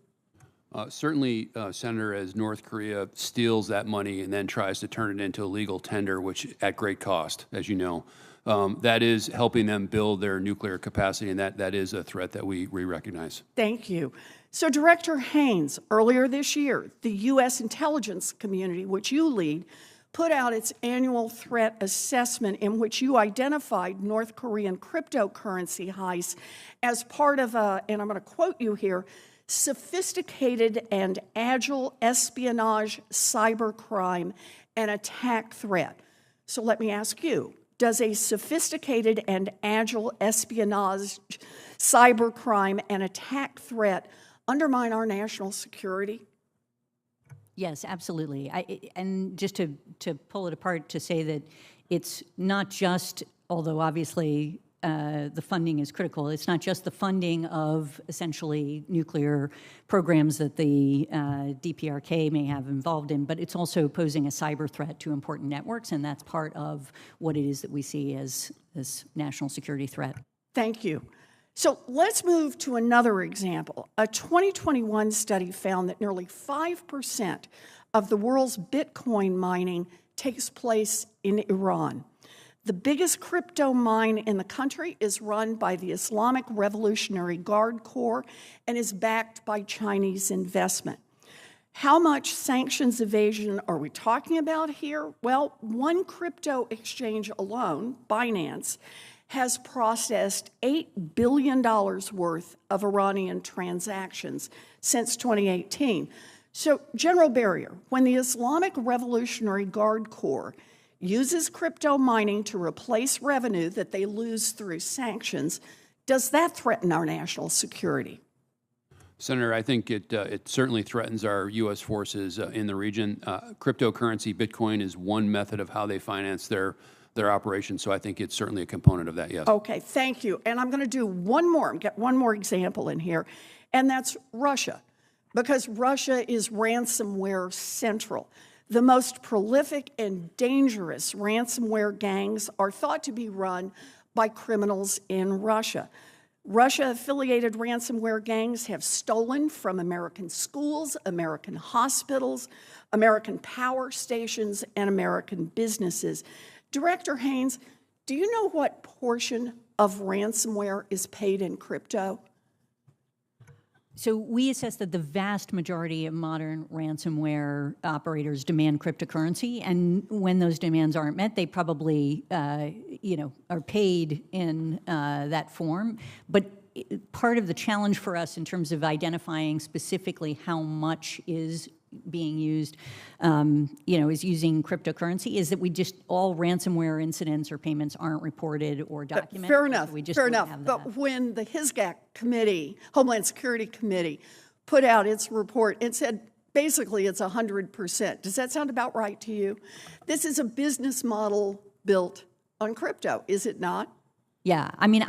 Certainly, Senator, as North Korea steals that money and then tries to turn it into a legal tender, which at great cost, as you know, that is helping them build their nuclear capacity, and that is a threat that we recognize. Thank you. So, Director Haines, earlier this year, the U.S. intelligence community, which you lead, put out its annual threat assessment in which you identified North Korean cryptocurrency heists as part of a, and I'm going to quote you here, sophisticated and agile espionage, cybercrime, and attack threat. So let me ask you, does a sophisticated and agile espionage, cybercrime, and attack threat undermine our national security? Yes, absolutely. And just to pull it apart, to say that it's not just, although obviously the funding is critical, it's not just the funding of essentially nuclear programs that the DPRK may have involved in, but it's also posing a cyber threat to important networks, and that's part of what it is that we see as this national security threat. Thank you. So let's move to another example. A 2021 study found that nearly 5% of the world's Bitcoin mining takes place in Iran. The biggest crypto mine in the country is run by the Islamic Revolutionary Guard Corps and is backed by Chinese investment. How much sanctions evasion are we talking about here? Well, one crypto exchange alone, Binance, has processed $8 billion worth of Iranian transactions since 2018. So, General Berrier, when the Islamic Revolutionary Guard Corps uses crypto mining to replace revenue that they lose through sanctions, does that threaten our national security? Senator, I think it certainly threatens our U.S. forces in the region. Cryptocurrency, Bitcoin, is one method of how they finance their operations, so I think it's certainly a component of that, yes. Okay, thank you. And I'm going to do one more, get one more example in here, and that's Russia, because Russia is ransomware central. The most prolific and dangerous ransomware gangs are thought to be run by criminals in Russia. Russia-affiliated ransomware gangs have stolen from American schools, American hospitals, American power stations, and American businesses. Director Haines, do you know what portion of ransomware is paid in crypto? So we assess that the vast majority of modern ransomware operators demand cryptocurrency, and when those demands aren't met, they probably, are paid in that form. But part of the challenge for us in terms of identifying specifically how much is being used, is using cryptocurrency, is that we just, all ransomware incidents or payments aren't reported or documented. Fair enough, So we just fair don't enough. have that. But when the HISGAC committee, Homeland Security Committee, put out its report, it said basically it's 100%. Does that sound about right to you? This is a business model built on crypto, is it not? Yeah, I mean,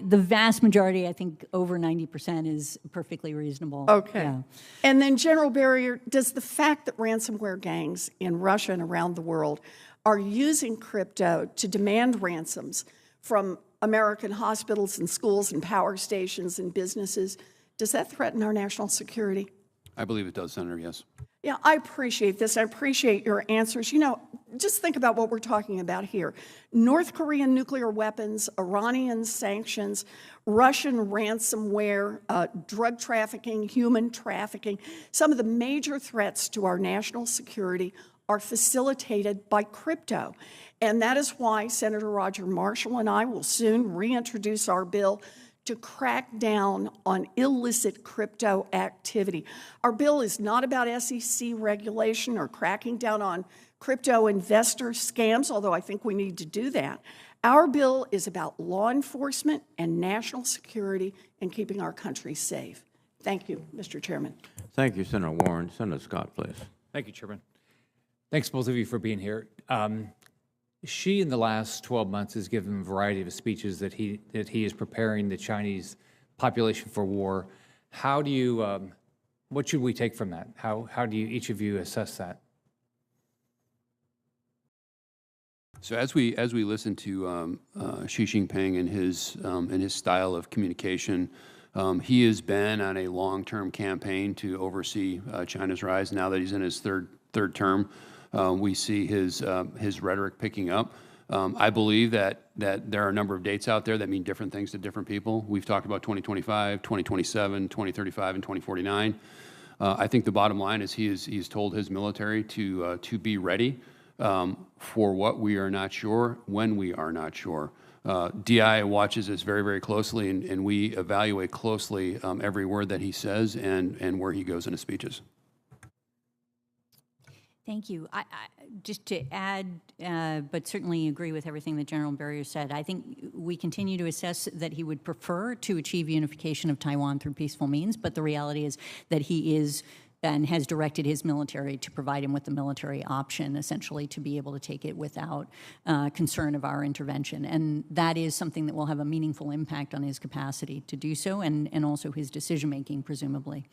the vast majority, I think over 90% is perfectly reasonable. Okay. Yeah. And then, General Berrier, does the fact that ransomware gangs in Russia and around the world are using crypto to demand ransoms from American hospitals and schools and power stations and businesses, does that threaten our national security? I believe it does, Senator, yes. Yeah, I appreciate this. I appreciate your answers. You know, just think about what we're talking about here. North Korean nuclear weapons, Iranian sanctions, Russian ransomware, drug trafficking, human trafficking. Some of the major threats to our national security are facilitated by crypto. And that is why Senator Roger Marshall and I will soon reintroduce our bill to crack down on illicit crypto activity. Our bill is not about SEC regulation or cracking down on crypto investor scams, although I think we need to do that. Our bill is about law enforcement and national security and keeping our country safe. Thank you, Mr. Chairman. Thank you, Senator Warren. Senator Scott, please. Thank you, Chairman. Thanks, both of you, for being here. She, in the last 12 months, has given a variety of speeches that he is preparing the Chinese population for war. How do you, what should we take from that? How do you, each of you, assess that? So as we listen to Xi Jinping and his style of communication, he has been on a long-term campaign to oversee China's rise. Now that he's in his third term, we see his rhetoric picking up. I believe that there are a number of dates out there that mean different things to different people. We've talked about 2025, 2027, 2035, and 2049. I think the bottom line is he's told his military to be ready for what we are not sure, when we are not sure. DI watches this very, very closely, and we evaluate closely every word that he says and where he goes in his speeches. Thank you. Just to add, but certainly agree with everything that General Berrier said, I think we continue to assess that he would prefer to achieve unification of Taiwan through peaceful means, but the reality is that he is and has directed his military to provide him with the military option, essentially, to be able to take it without concern of our intervention. And that is something that will have a meaningful impact on his capacity to do so and also his decision-making, presumably.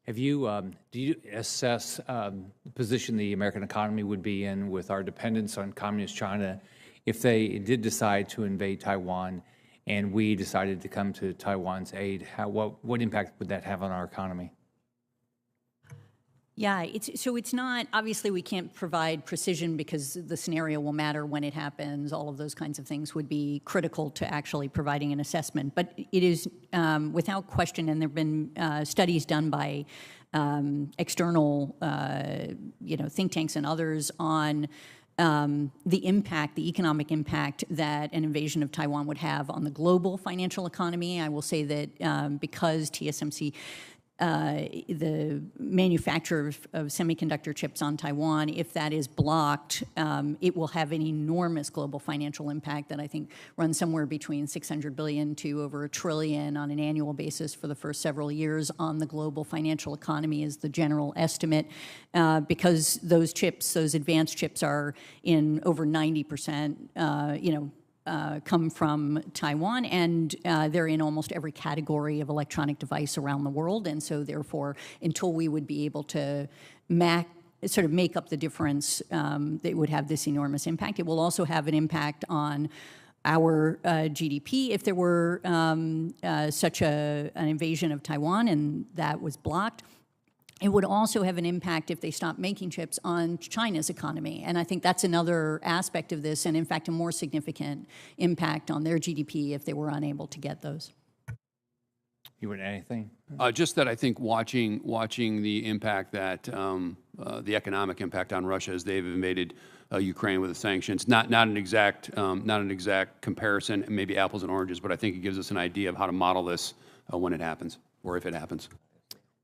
Have you, do you assess the position the American economy would be in with our dependence on communist China if they did decide to invade Taiwan and we decided to come to Taiwan's aid? What impact would that have on our economy? Yeah, it's not, obviously we can't provide precision because the scenario will matter when it happens. All of those kinds of things would be critical to actually providing an assessment. But it is without question, and there have been studies done by external think tanks and others on the impact, the economic impact that an invasion of Taiwan would have on the global financial economy. I will say that because TSMC, the manufacturer of semiconductor chips on Taiwan, if that is blocked, it will have an enormous global financial impact that I think runs somewhere between $600 billion to over $1 trillion on an annual basis for the first several years on the global financial economy is the general estimate. Because those chips, those advanced chips are in over 90%, come from Taiwan, and they're in almost every category of electronic device around the world. And so therefore, until we would be able to sort of make up the difference, it would have this enormous impact. It will also have an impact on our GDP if there were such an invasion of Taiwan and that was blocked. It would also have an impact if they stopped making chips on China's economy. And I think that's another aspect of this, and in fact, a more significant impact on their GDP if they were unable to get those. You want anything? Just that I think watching the impact that the economic impact on Russia as they've invaded Ukraine with the sanctions, not an exact comparison, maybe apples and oranges, but I think it gives us an idea of how to model this when it happens or if it happens.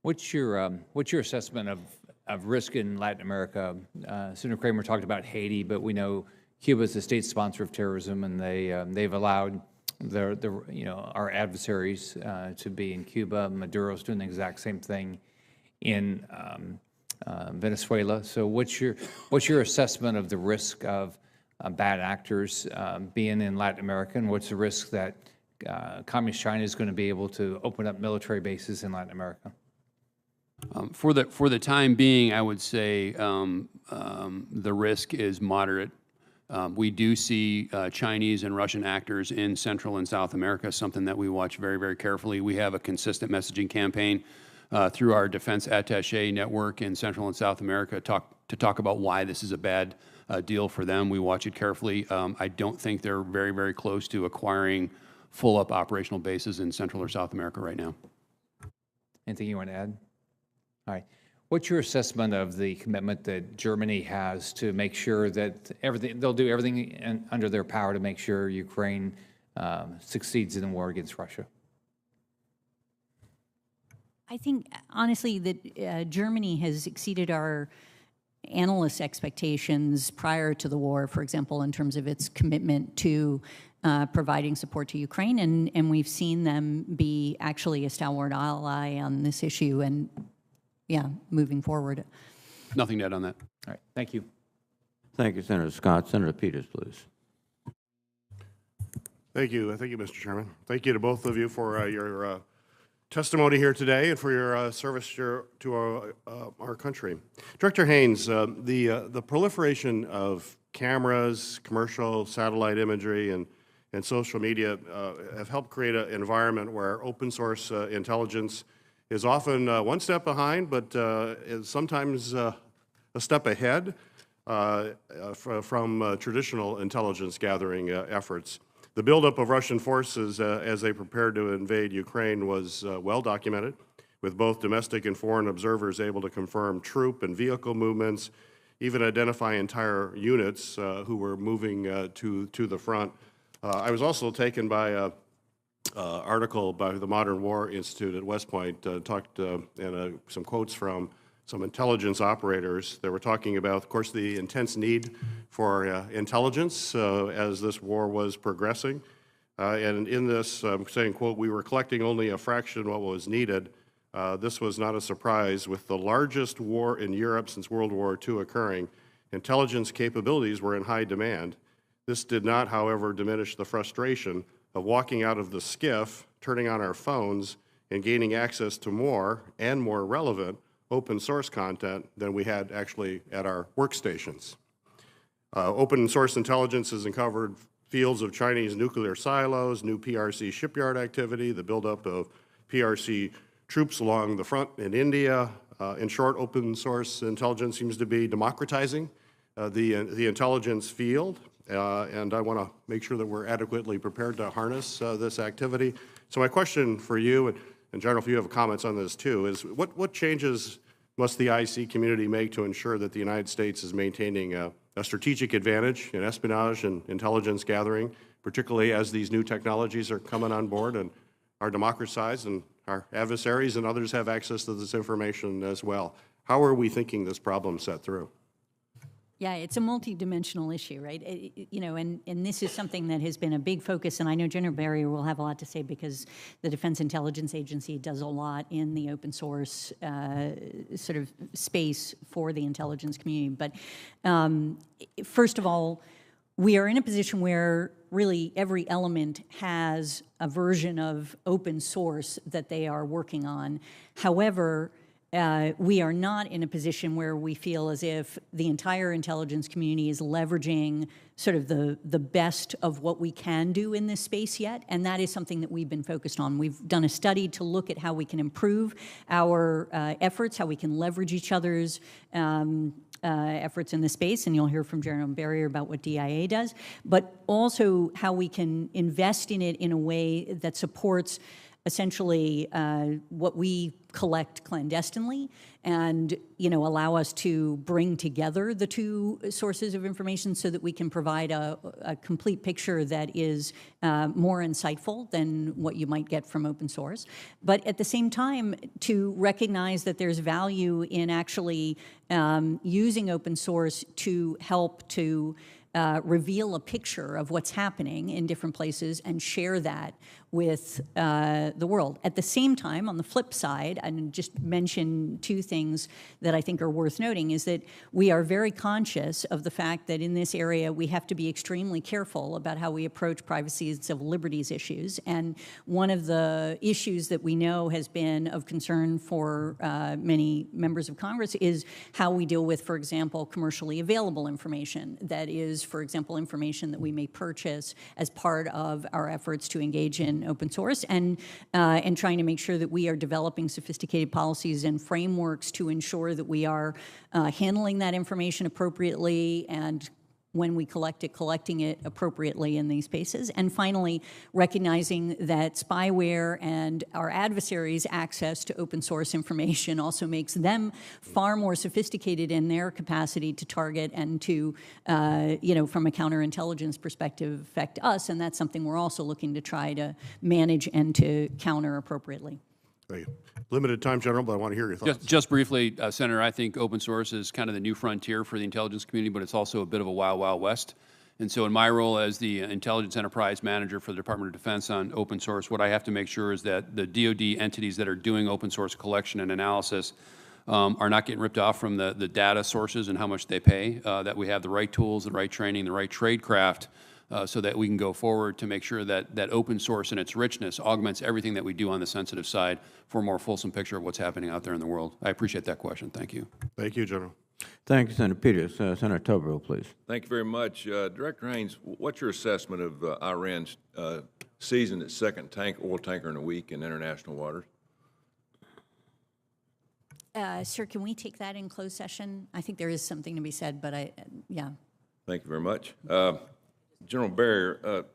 What's your assessment of risk in Latin America? Senator Kramer talked about Haiti, but we know Cuba is a state sponsor of terrorism, and they've allowed our adversaries to be in Cuba. Maduro's doing the exact same thing in Venezuela. So what's your assessment of the risk of bad actors being in Latin America, and what's the risk that Communist China is going to be able to open up military bases in Latin America? For the time being, I would say the risk is moderate. We do see Chinese and Russian actors in Central and South America, something that we watch very, very carefully. We have a consistent messaging campaign through our defense attaché network in Central and South America to talk about why this is a bad deal for them. We watch it carefully. I don't think they're very, very close to acquiring full-up operational bases in Central or South America right now. Anything you want to add? All right. What's your assessment of the commitment that Germany has to make sure that they'll do everything under their power to make sure Ukraine succeeds in the war against Russia? I think, honestly, that Germany has exceeded our analysts' expectations prior to the war, for example, in terms of its commitment to providing support to Ukraine. And we've seen them be actually a stalwart ally on this issue and, yeah, moving forward. Nothing to add on that. All right. Thank you. Thank you, Senator Scott. Senator Peters, please. Thank you, Mr. Chairman. Thank you to both of you for your testimony here today and for your service to our country. Director Haines, the proliferation of cameras, commercial satellite imagery, and social media have helped create an environment where open source intelligence is often one step behind, but is sometimes a step ahead from traditional intelligence gathering efforts. The buildup of Russian forces as they prepared to invade Ukraine was well documented, with both domestic and foreign observers able to confirm troop and vehicle movements, even identify entire units who were moving to the front. I was also taken by an article by the Modern War Institute at West Point, and some quotes from some intelligence operators that were talking about, of course, the intense need for intelligence as this war was progressing. And in this saying, quote, "We were collecting only a fraction of what was needed. This was not a surprise. With the largest war in Europe since World War II occurring, intelligence capabilities were in high demand. This did not, however, diminish the frustration of walking out of the skiff, turning on our phones, and gaining access to more and more relevant open source content than we had actually at our workstations. Open source intelligence has uncovered fields of Chinese nuclear silos, new PRC shipyard activity, the buildup of PRC troops along the front in India, In short, open source intelligence seems to be democratizing the intelligence field, and I want to make sure that we're adequately prepared to harness this activity. So my question for you, and General, if you have comments on this too, is what changes must the IC community make to ensure that the United States is maintaining a strategic advantage in espionage and intelligence gathering, particularly as these new technologies are coming on board and are democratized and our adversaries and others have access to this information as well? How are we thinking this problem set through? Yeah, it's a multidimensional issue, right? And this is something that has been a big focus, and I know General Berrier will have a lot to say because the Defense Intelligence Agency does a lot in the open source sort of space for the intelligence community. But first of all, we are in a position where really every element has a version of open source that they are working on. However, we are not in a position where we feel as if the entire intelligence community is leveraging sort of the best of what we can do in this space yet, and that is something that we've been focused on. We've done a study to look at how we can improve our efforts, how we can leverage each other's efforts in the space, and you'll hear from General Berrier about what DIA does, but also how we can invest in it in a way that supports essentially what we collect clandestinely and allow us to bring together the two sources of information so that we can provide a complete picture that is more insightful than what you might get from open source. But at the same time, to recognize that there's value in actually using open source to help to reveal a picture of what's happening in different places and share that with the world. At the same time, on the flip side, and just mention two things that I think are worth noting, is that we are very conscious of the fact that in this area we have to be extremely careful about how we approach privacy and civil liberties issues. And one of the issues that we know has been of concern for many members of Congress is how we deal with, for example, commercially available information that is, for example, information that we may purchase as part of our efforts to engage in open source, and trying to make sure that we are developing sophisticated policies and frameworks to ensure that we are handling that information appropriately, and when we collect it, collecting it appropriately in these spaces. And finally, recognizing that spyware and our adversaries' access to open source information also makes them far more sophisticated in their capacity to target and to, from a counterintelligence perspective, affect us. And that's something we're also looking to try to manage and to counter appropriately. Thank you. Limited time, General, but I want to hear your thoughts. Just briefly, Senator, I think open source is kind of the new frontier for the intelligence community, but it's also a bit of a wild, wild west. And so in my role as the Intelligence Enterprise Manager for the Department of Defense on open source, what I have to make sure is that the DoD entities that are doing open source collection and analysis are not getting ripped off from the data sources and how much they pay, that we have the right tools, the right training, the right tradecraft, so that we can go forward to make sure that open source and its richness augments everything that we do on the sensitive side for a more fulsome picture of what's happening out there in the world. I appreciate that question. Thank you. Thank you, General. Thank you, Senator Peters. Senator Tobrew, please. Thank you very much. Director Haines, what's your assessment of Iran's seizing its second oil tanker in a week in international waters? Sir, can we take that in closed session? I think there is something to be said, but yeah. Thank you very much. General Berrier,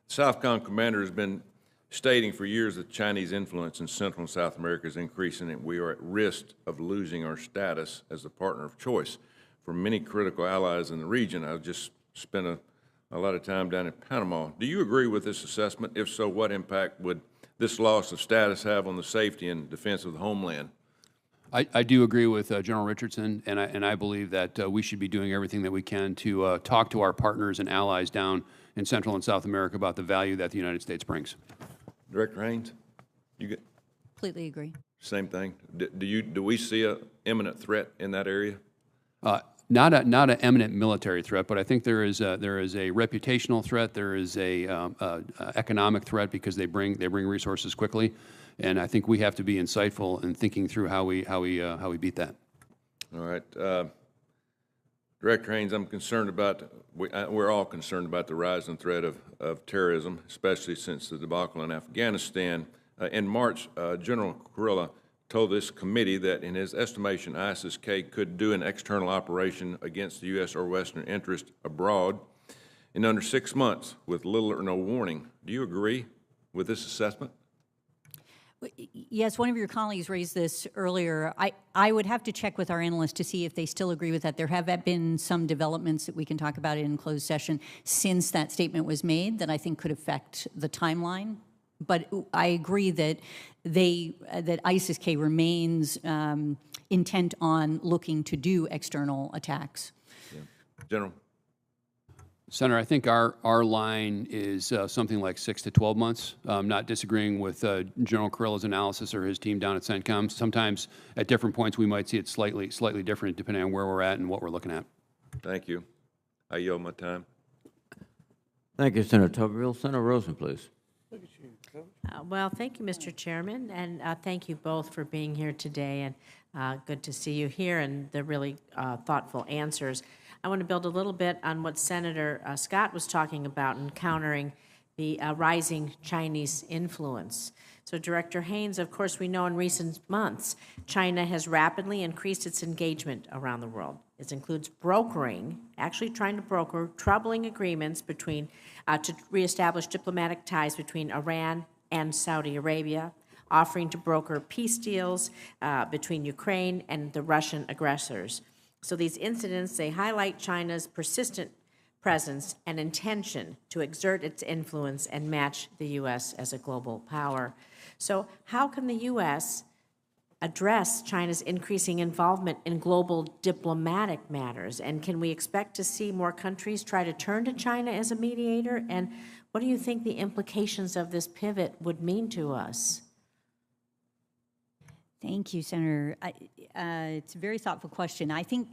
Southcom commander has been stating for years that Chinese influence in Central and South America is increasing, and we are at risk of losing our status as a partner of choice for many critical allies in the region. I've just spent a lot of time down in Panama. Do you agree with this assessment? If so, what impact would this loss of status have on the safety and defense of the homeland? I do agree with General Richardson, and I believe that we should be doing everything that we can to talk to our partners and allies down in Central and South America about the value that the United States brings. Director Haines, you get completely agree. Same thing. Do we see an imminent threat in that area? Not an imminent military threat, but I think there is a reputational threat. There is a economic threat because they bring resources quickly, and I think we have to be insightful in thinking through how we beat that. All right, Director Haines, I'm concerned about. We're all concerned about the rising threat of terrorism, especially since the debacle in Afghanistan. In March, General Kurilla told this committee that in his estimation, ISIS-K could do an external operation against the U.S. or Western interest abroad in under 6 months with little or no warning. Do you agree with this assessment? Yes, one of your colleagues raised this earlier. I would have to check with our analysts to see if they still agree with that. There have been some developments that we can talk about in closed session since that statement was made that I think could affect the timeline. But I agree that that ISIS-K remains intent on looking to do external attacks. Yeah. General. Senator, I think our line is something like 6 to 12 months. Not disagreeing with General Carilla's analysis or his team down at CENTCOM. Sometimes at different points we might see it slightly different depending on where we're at and what we're looking at. Thank you. I yield my time. Thank you, Senator Tuberville. Senator Rosen, please. Well, thank you, Mr. Chairman, and thank you both for being here today, and good to see you here and the really thoughtful answers. I want to build a little bit on what Senator Scott was talking about in countering the rising Chinese influence. So, Director Haines, of course, we know in recent months, China has rapidly increased its engagement around the world. It includes brokering, actually trying to broker troubling agreements between, to reestablish diplomatic ties between Iran and Saudi Arabia, offering to broker peace deals between Ukraine and the Russian aggressors. So these incidents, they highlight China's persistent presence and intention to exert its influence and match the U.S. as a global power. So how can the U.S. address China's increasing involvement in global diplomatic matters? And can we expect to see more countries try to turn to China as a mediator? And what do you think the implications of this pivot would mean to us? Thank you, Senator. It's a very thoughtful question. I think,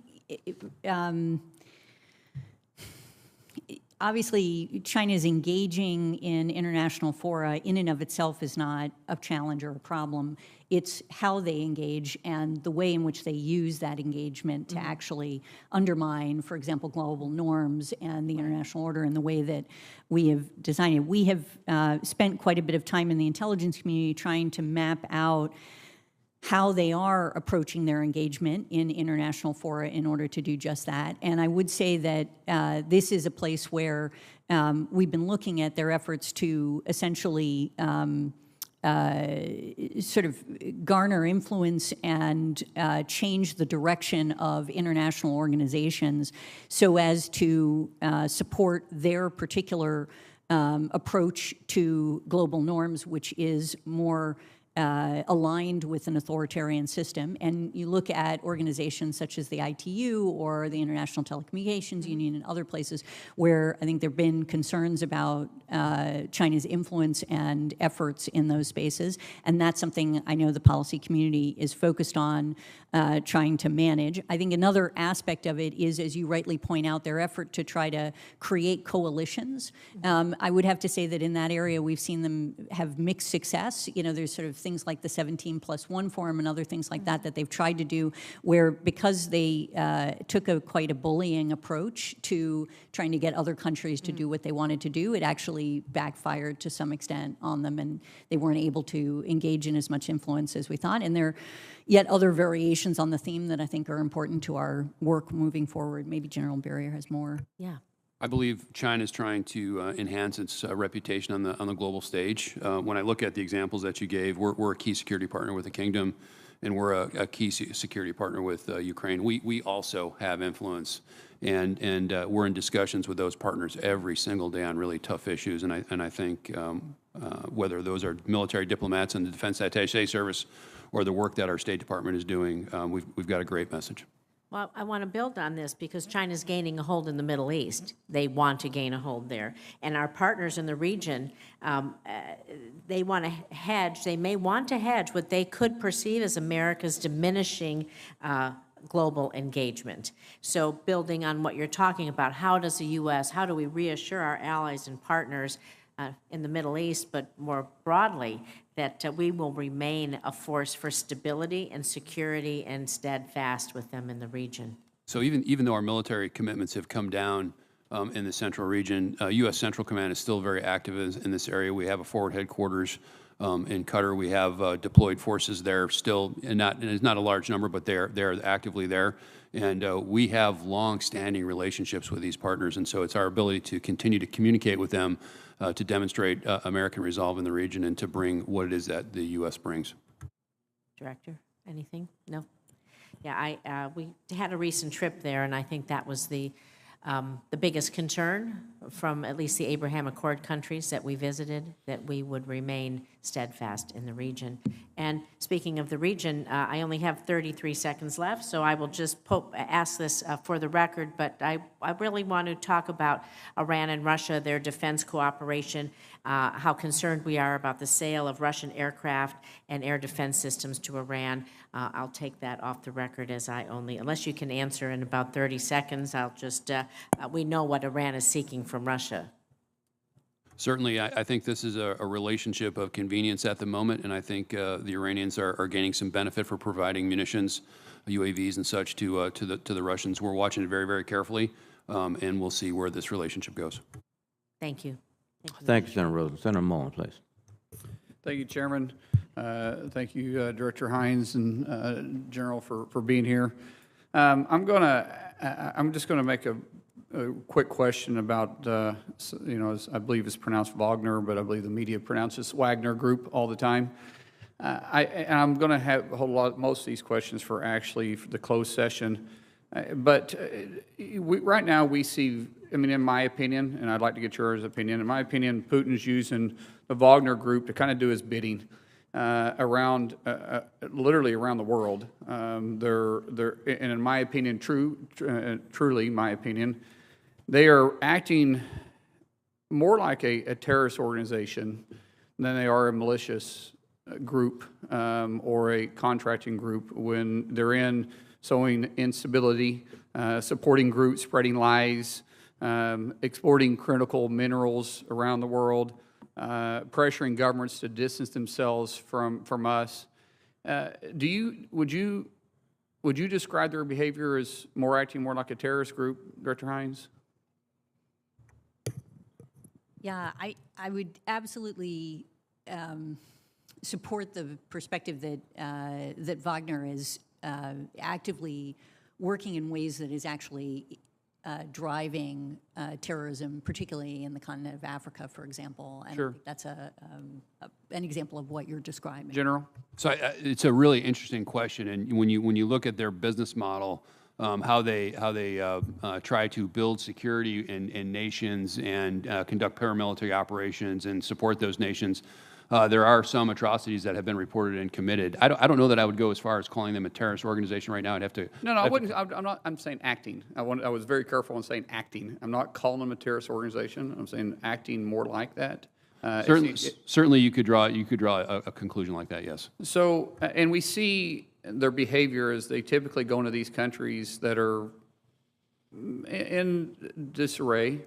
obviously, China's engaging in international fora in and of itself is not a challenge or a problem. It's how they engage and the way in which they use that engagement to actually undermine, for example, global norms and the international order in the way that we have designed it. We have spent quite a bit of time in the intelligence community trying to map out how they are approaching their engagement in international fora in order to do just that. And I would say that this is a place where we've been looking at their efforts to essentially sort of garner influence and change the direction of international organizations so as to support their particular approach to global norms, which is more aligned with an authoritarian system. And you look at organizations such as the ITU or the International Telecommunications Union and other places where I think there have been concerns about China's influence and efforts in those spaces. And that's something I know the policy community is focused on trying to manage. I think another aspect of it is, as you rightly point out, their effort to try to create coalitions. I would have to say that in that area, we've seen them have mixed success. You know, there's sort of things like the 17+1 forum and other things like that that they've tried to do where because they took quite a bullying approach to trying to get other countries to do what they wanted to do, it actually backfired to some extent on them and they weren't able to engage in as much influence as we thought. And there are yet other variations on the theme that I think are important to our work moving forward. Maybe General Berrier has more. Yeah. I believe China is trying to enhance its reputation on the global stage. When I look at the examples that you gave, we're a key security partner with the kingdom, and we're a key security partner with Ukraine. We also have influence, and we're in discussions with those partners every single day on really tough issues. And I think whether those are military diplomats in the Defense Attaché Service or the work that our State Department is doing, we've got a great message. Well, I want to build on this because China's gaining a hold in the Middle East. They want to gain a hold there. And our partners in the region, they want to hedge. They may want to hedge what they could perceive as America's diminishing global engagement. So building on what you're talking about, how does the U.S., how do we reassure our allies and partners in the Middle East, but more broadly, that we will remain a force for stability and security and steadfast with them in the region. So even though our military commitments have come down in the central region. U.S. Central Command is still very active in this area. We have a forward headquarters in Qatar. We have deployed forces there still, and it's not a large number, but they're actively there. And we have long-standing relationships with these partners, and so it's our ability to continue to communicate with them to demonstrate American resolve in the region and to bring what it is that the U.S. brings. Director, anything? No? Yeah, we had a recent trip there, and I think that was the biggest concern from at least the Abraham Accord countries that we visited, that we would remain steadfast in the region. And speaking of the region, I only have 33 seconds left, so I will just ask this for the record, but I really want to talk about Iran and Russia, their defense cooperation, how concerned we are about the sale of Russian aircraft and air defense systems to Iran. I'll take that off the record as unless you can answer in about 30 seconds, I'll just, we know what Iran is seeking from Russia. Certainly, I think this is a relationship of convenience at the moment, and I think the Iranians are gaining some benefit for providing munitions, UAVs and such to the Russians. We're watching it very, very carefully, and we'll see where this relationship goes. Thank you. Thank you, Senator Rosen. Senator Mullen, please. Thank you, Chairman. Thank you, Director Haines and General for being here. I'm just going to make a quick question about, I believe it's pronounced Wagner, but I believe the media pronounces Wagner Group all the time. I'm going to have most of these questions for actually the closed session. But right now we see, in my opinion, and I'd like to get yours opinion, in my opinion, Putin's using the Wagner Group to kind of do his bidding literally around the world. And in my opinion, truly my opinion, they are acting more like a terrorist organization than they are a malicious group or a contracting group when they're sowing instability, supporting groups, spreading lies, exporting critical minerals around the world, pressuring governments to distance themselves from us. Would you describe their behavior as acting more like a terrorist group, Director Haines? Yeah, I would absolutely support the perspective that Wagner is actively working in ways that is actually driving terrorism, particularly in the continent of Africa, for example. And sure. That's an example of what you're describing. General? So it's a really interesting question, and when you look at their business model, how they try to build security in nations and conduct paramilitary operations and support those nations, there are some atrocities that have been reported and committed. I don't know that I would go as far as calling them a terrorist organization right now. I'd have to. No, I wouldn't. I'm saying acting. I was very careful in saying acting. I'm not calling them a terrorist organization. I'm saying acting more like that. Certainly, you could draw a conclusion like that. Yes. So, and we see their behavior as they typically go into these countries that are in disarray,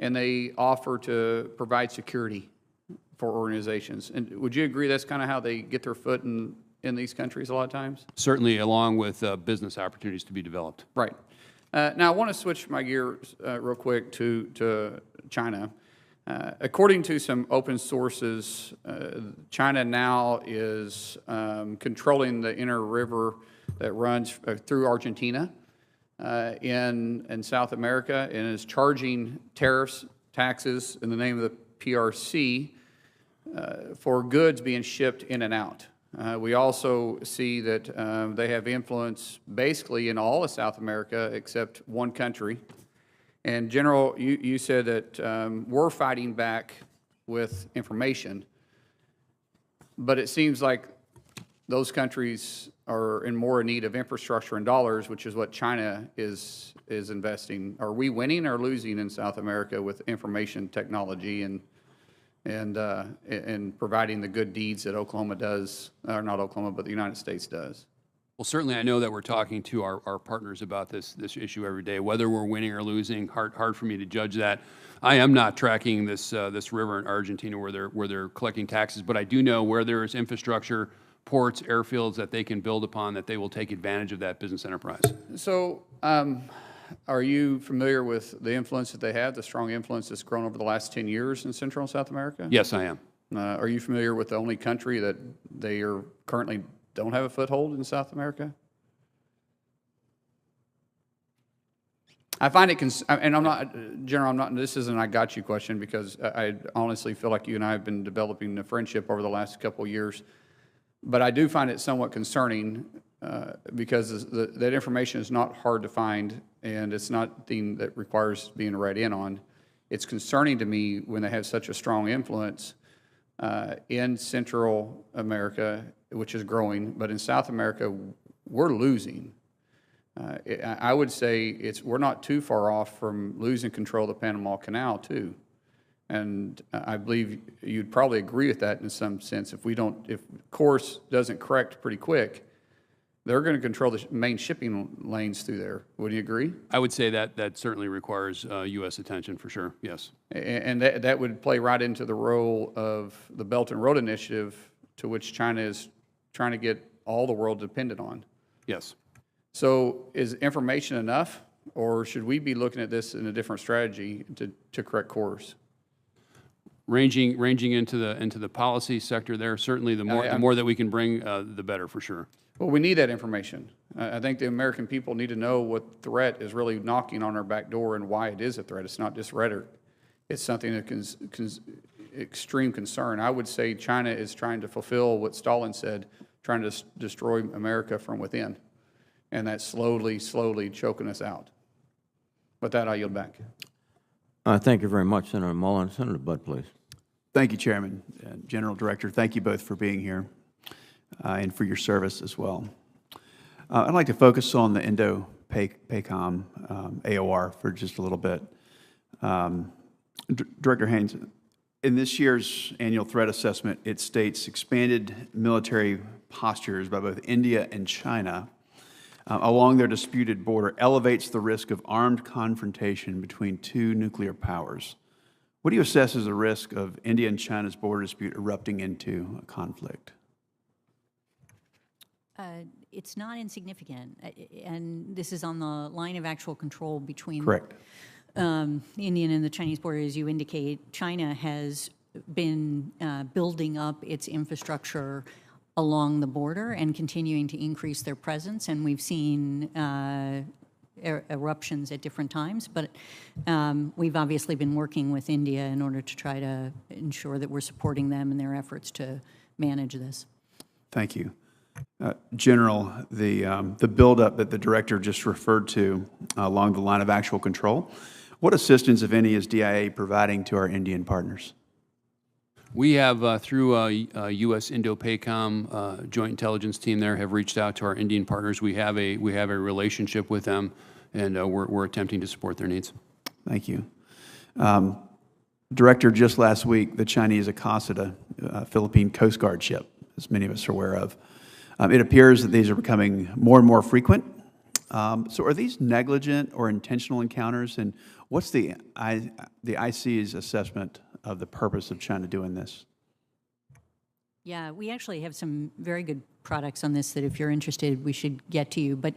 and they offer to provide security for organizations. And would you agree that's kind of how they get their foot in these countries a lot of times? Certainly, along with business opportunities to be developed. Right. Now, I want to switch my gears real quick to China. According to some open sources, China now is controlling the inner river that runs through Argentina in South America and is charging taxes in the name of the PRC for goods being shipped in and out. We also see that they have influence basically in all of South America except one country. And General, you said that we're fighting back with information, but it seems like those countries are in more need of infrastructure and dollars, which is what China is investing. Are we winning or losing in South America with information technology and providing the good deeds that Oklahoma does, or not Oklahoma, but the United States does? Well, certainly I know that we're talking to our partners about this issue every day. Whether we're winning or losing, hard for me to judge that. I am not tracking this river in Argentina where they're collecting taxes, but I do know where there is infrastructure, ports, airfields that they can build upon, that they will take advantage of that business enterprise. So Are you familiar with the influence that they have, the strong influence that's grown over the last 10 years in Central and South America? Yes, I am. Are you familiar with the only country that they are currently don't have a foothold in South America? I find it, and I'm not, General, I'm not, this isn't I got you question, because I honestly feel like you and I have been developing a friendship over the last couple of years. But I do find it somewhat concerning because that information is not hard to find, and it's not thing that requires being read in on. It's concerning to me when they have such a strong influence in Central America, which is growing, but in South America, we're losing. I would say we're not too far off from losing control of the Panama Canal, too. And I believe you'd probably agree with that in some sense. If course doesn't correct pretty quick, they're going to control the main shipping lanes through there. Would you agree? I would say that certainly requires U.S. attention for sure, yes. And that would play right into the role of the Belt and Road Initiative, to which China is trying to get all the world dependent on. Yes. So is information enough, or should we be looking at this in a different strategy to correct course? Ranging into the policy sector there, certainly the more that we can bring, the better for sure. Well, we need that information. I think the American people need to know what threat is really knocking on our back door and why it is a threat. It's not just rhetoric. It's something that can extreme concern. I would say China is trying to fulfill what Stalin said, trying to destroy America from within. And that's slowly choking us out. With that, I yield back. Thank you very much, Senator Mullen. Senator Budd, please. Thank you, Chairman. General Director, thank you both for being here and for your service as well. I'd like to focus on the Indo-PACOM AOR for just a little bit. Director Haines, in this year's annual threat assessment, it states expanded military postures by both India and China along their disputed border elevates the risk of armed confrontation between two nuclear powers. What do you assess as the risk of India and China's border dispute erupting into a conflict? It's not insignificant, and this is on the line of actual control between Correct. The Indian and the Chinese border. As you indicate, China has been building up its infrastructure along the border and continuing to increase their presence, and we've seen eruptions at different times, but we've obviously been working with India in order to try to ensure that we're supporting them in their efforts to manage this. Thank you. General, the buildup that the Director just referred to along the line of actual control, what assistance, if any, is DIA providing to our Indian partners? We have, through U.S. Indo-PACOM Joint Intelligence Team there, have reached out to our Indian partners. We have a relationship with them, and we're attempting to support their needs. Thank you. Director, just last week, the Chinese accosted a Philippine Coast Guard ship, as many of us are aware of. It appears that these are becoming more and more frequent. So are these negligent or intentional encounters, and what's the IC's assessment of the purpose of China doing this? Yeah, we actually have some very good products on this that if you're interested, we should get to you. But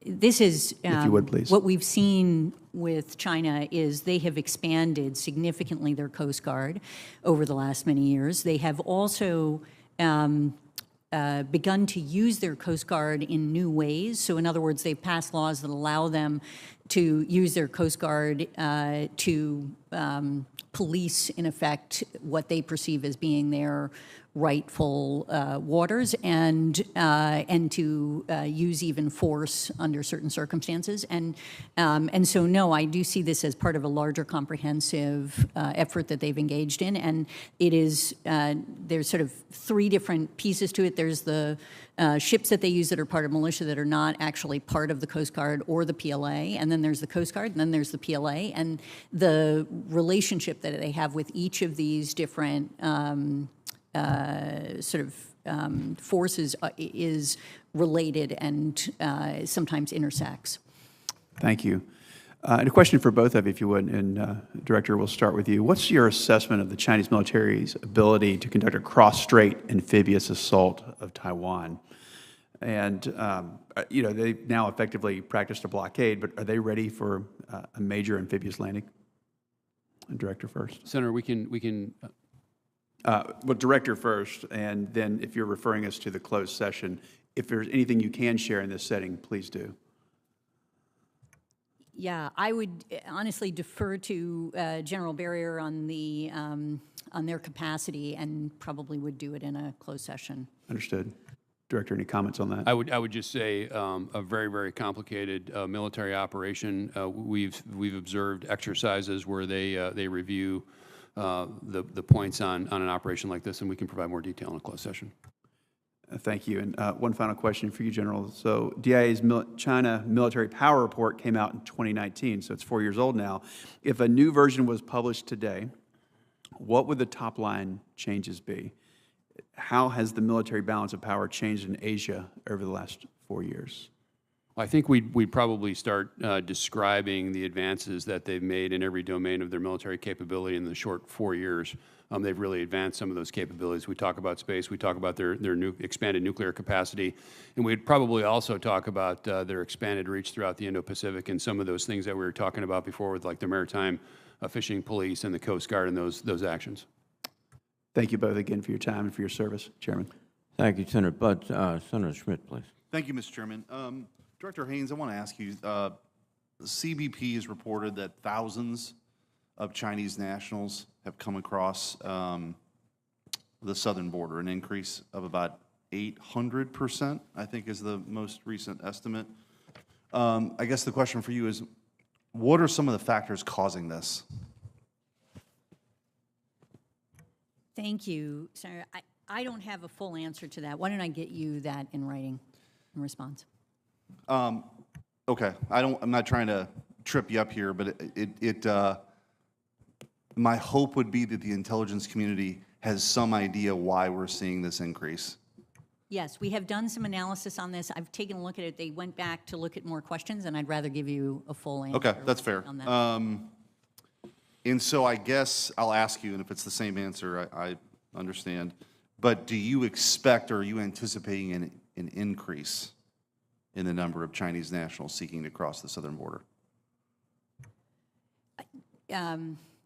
this is if you would, please. What we've seen with China is they have expanded significantly their Coast Guard over the last many years. They have also begun to use their Coast Guard in new ways. So in other words, they've passed laws that allow them to use their Coast Guard to police, in effect, what they perceive as being their rightful waters, and to use even force under certain circumstances. And so, no, I do see this as part of a larger comprehensive effort that they've engaged in. And it is, there's sort of three different pieces to it. There's the ships that they use that are part of militia that are not actually part of the Coast Guard or the PLA, and then there's the Coast Guard, and then there's the PLA, and the relationship that they have with each of these different forces is related and sometimes intersects. Thank you. And a question for both of you, if you would, and Director, we'll start with you. What's your assessment of the Chinese military's ability to conduct a cross-strait amphibious assault of Taiwan? And, they've now effectively practiced a blockade, but are they ready for a major amphibious landing? Director first. Senator, we can Well, Director first, and then if you're referring us to the closed session, if there's anything you can share in this setting, please do. Yeah, I would honestly defer to General Berrier on their capacity, and probably would do it in a closed session. Understood. Director, any comments on that? I would just say a very, very complicated military operation. We've observed exercises where they review the points on an operation like this, and we can provide more detail in a closed session. Thank you. And one final question for you, General. So DIA's China military power report came out in 2019, so it's 4 years old now. If a new version was published today, what would the top line changes be? How has the military balance of power changed in Asia over the last 4 years? I think we'd probably start describing the advances that they've made in every domain of their military capability in the short 4 years. They've really advanced some of those capabilities. We talk about space, we talk about their expanded nuclear capacity, and we'd probably also talk about their expanded reach throughout the Indo-Pacific and some of those things that we were talking about before with like the maritime fishing police and the Coast Guard and those actions. Thank you both again for your time and for your service, Chairman. Thank you, Senator Budd. Senator Schmidt, please. Thank you, Mr. Chairman. Director Haines, I want to ask you, CBP has reported that thousands of Chinese nationals have come across the southern border, an increase of about 800%, I think is the most recent estimate. I guess the question for you is, what are some of the factors causing this? Thank you, Senator. I don't have a full answer to that. Why don't I get you that in writing in response? Okay, I'm not trying to trip you up here, but my hope would be that the intelligence community has some idea why we're seeing this increase. Yes, we have done some analysis on this. I've taken a look at it. They went back to look at more questions, and I'd rather give you a full answer. Okay, that's fair. On that. And so I guess I'll ask you, and if it's the same answer, I understand. But do you expect, or are you anticipating an increase in the number of Chinese nationals seeking to cross the southern border?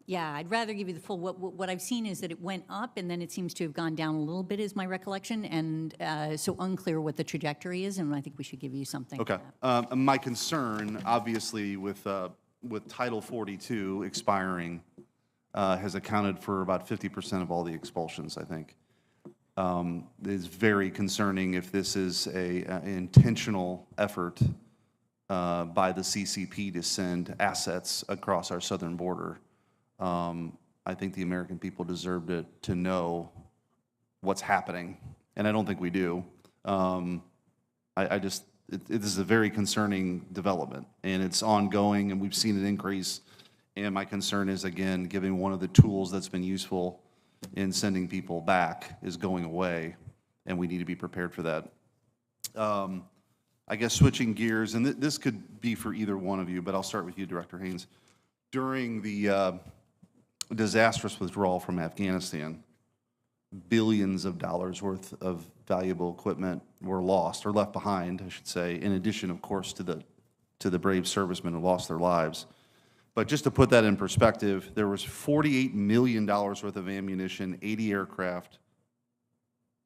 Yeah, I'd rather give you the full. What I've seen is that it went up, and then it seems to have gone down a little bit, is my recollection, and so unclear what the trajectory is, and I think we should give you something. Okay. My concern, obviously, with Title 42 expiring, has accounted for about 50% of all the expulsions, I think. It is very concerning if this is an intentional effort by the CCP to send assets across our southern border. I think the American people deserve to know what's happening, and I don't think we do. This is a very concerning development, and it's ongoing, and we've seen it increase. And my concern is, again, giving one of the tools that's been useful in sending people back is going away, and we need to be prepared for that. I guess switching gears, and this could be for either one of you, but I'll start with you, Director Haines. During the disastrous withdrawal from Afghanistan, billions of dollars worth of valuable equipment were lost, or left behind, I should say, in addition, of course, to the brave servicemen who lost their lives. But just to put that in perspective, there was $48 million worth of ammunition, 80 aircraft,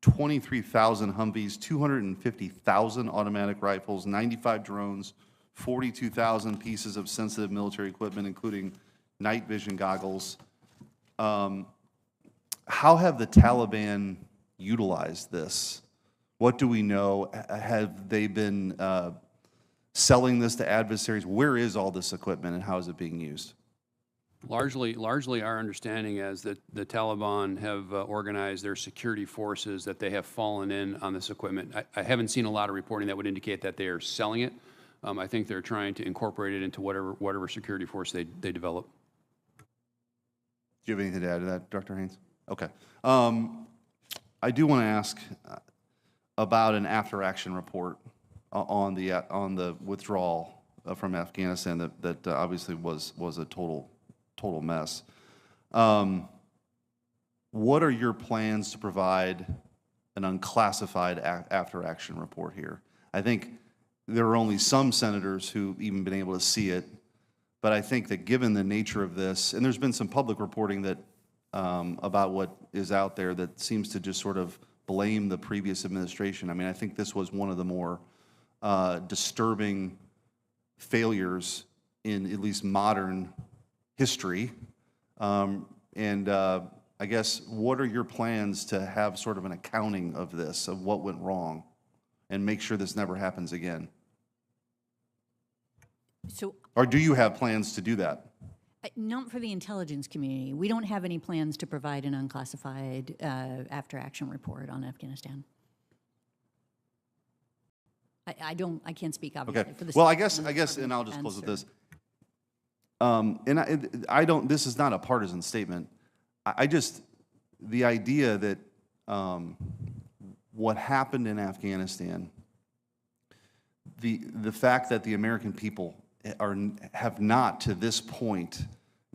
23,000 Humvees, 250,000 automatic rifles, 95 drones, 42,000 pieces of sensitive military equipment, including night vision goggles. How have the Taliban utilized this? What do we know? Have they been selling this to adversaries? Where is all this equipment, and how is it being used? Largely, our understanding is that the Taliban have organized their security forces, that they have fallen in on this equipment. I haven't seen a lot of reporting that would indicate that they are selling it. I think they're trying to incorporate it into whatever security force they develop. Do you have anything to add to that, Dr. Haines? Okay. I do want to ask about an after-action report on the withdrawal from Afghanistan that obviously was a total mess. What are your plans to provide an unclassified after-action report here. I think there are only some senators who've even been able to see it, but I think that given the nature of this, and there's been some public reporting that about what is out there that seems to just sort of blame the previous administration. I mean, I think this was one of the more disturbing failures in at least modern history. I guess, what are your plans to have sort of an accounting of this, of what went wrong, and make sure this never happens again? Or do you have plans to do that? Not for the intelligence community. We don't have any plans to provide an unclassified after-action report on Afghanistan. I can't speak, obviously, Okay. for the Well, I guess, and I'll just close with this. This is not a partisan statement. The idea that what happened in Afghanistan, the fact that the American people have not, to this point,